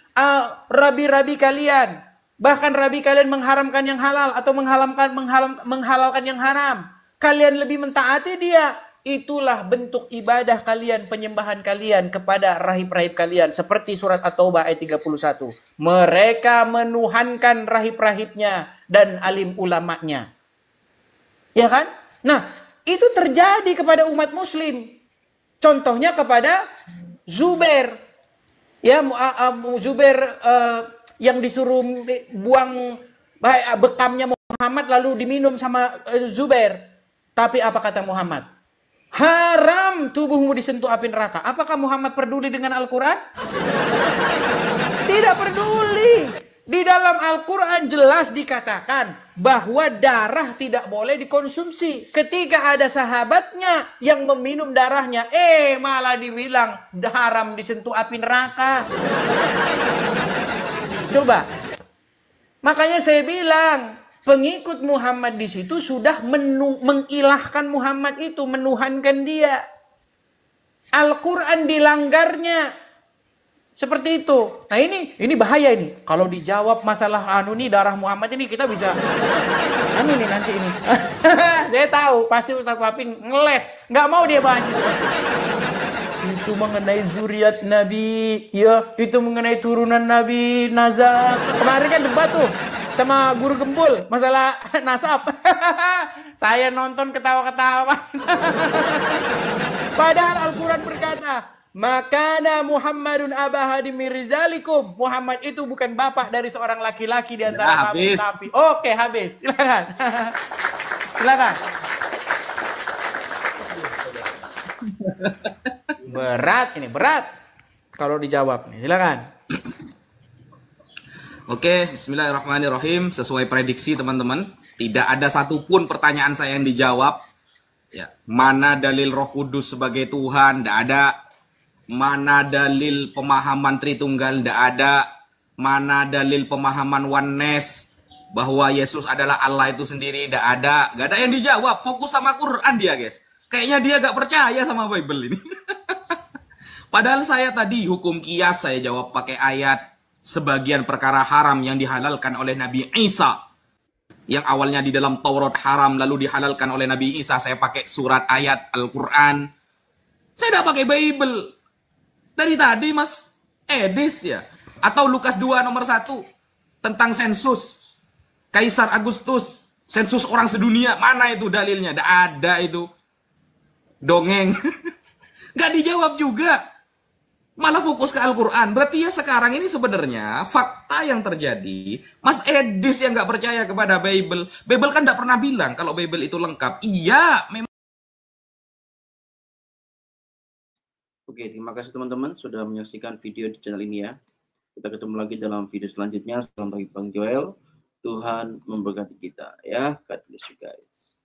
rabi-rabi kalian, bahkan rabi kalian mengharamkan yang halal atau menghalalkan yang haram, kalian lebih mentaati dia, itulah bentuk ibadah kalian, penyembahan kalian kepada rahib-rahib kalian. Seperti surat At-Taubah ayat 31. Mereka menuhankan rahib-rahibnya dan alim ulamanya. Ya kan? Nah, itu terjadi kepada umat muslim. Contohnya kepada Zubair. Ya, Zubair yang disuruh buang bekamnya Muhammad lalu diminum sama Zubair. Tapi apa kata Muhammad? Haram tubuhmu disentuh api neraka. Apakah Muhammad peduli dengan Al-Quran? Tidak peduli. Di dalam Al-Quran jelas dikatakan bahwa darah tidak boleh dikonsumsi. Ketika ada sahabatnya yang meminum darahnya, malah dibilang haram disentuh api neraka. Coba. Makanya saya bilang, pengikut Muhammad di situ sudah mengilahkan Muhammad itu, menuhankan dia. Al-Quran dilanggarnya. Seperti itu. Nah ini bahaya ini. Kalau dijawab masalah darah Muhammad ini kita bisa nanti ini. Saya tahu pasti Ustaz Wapin ngeles, nggak mau dia bahas itu. Itu mengenai zuriat Nabi, ya, itu mengenai turunan Nabi Nazar. Kemarin kan debat tuh sama guru Gembul masalah nasab. Saya nonton ketawa-ketawa. Padahal Al-Quran berkata, makana Muhammadun abahadim mirizalikum. Muhammad itu bukan bapak dari seorang laki-laki di antara kamu. Tapi oke, habis. Silakan. Silakan. Berat ini, berat kalau dijawab nih. Silakan. Oke, bismillahirrahmanirrahim. Sesuai prediksi teman-teman, tidak ada satupun pertanyaan saya yang dijawab. Ya, mana dalil Roh Kudus sebagai Tuhan? Tidak ada. Mana dalil pemahaman Tritunggal? Tidak ada. Mana dalil pemahaman oneness bahwa Yesus adalah Allah itu sendiri? Tidak ada. Gak ada yang dijawab. Fokus sama Quran dia, guys. Kayaknya dia gak percaya sama Bible ini. Padahal saya tadi hukum kias saya jawab pakai ayat sebagian perkara haram yang dihalalkan oleh Nabi Isa. Yang awalnya di dalam Taurat haram lalu dihalalkan oleh Nabi Isa, saya pakai surat ayat Al-Quran. Saya tidak pakai Bible. Dari tadi Mas Edis ya. Atau Lukas 2 nomor 1 tentang sensus. Kaisar Agustus, sensus orang sedunia, mana itu dalilnya? Tidak ada itu. Dongeng. Gak dijawab juga. Malah fokus ke Al-Quran. Berarti ya sekarang ini sebenarnya fakta yang terjadi, Mas Edis yang nggak percaya kepada Bible. Bible kan nggak pernah bilang kalau Bible itu lengkap. Iya, memang. Oke, terima kasih teman-teman sudah menyaksikan video di channel ini ya. Kita ketemu lagi dalam video selanjutnya. Salam bagi Bang Joel. Tuhan memberkati kita ya. God bless you guys.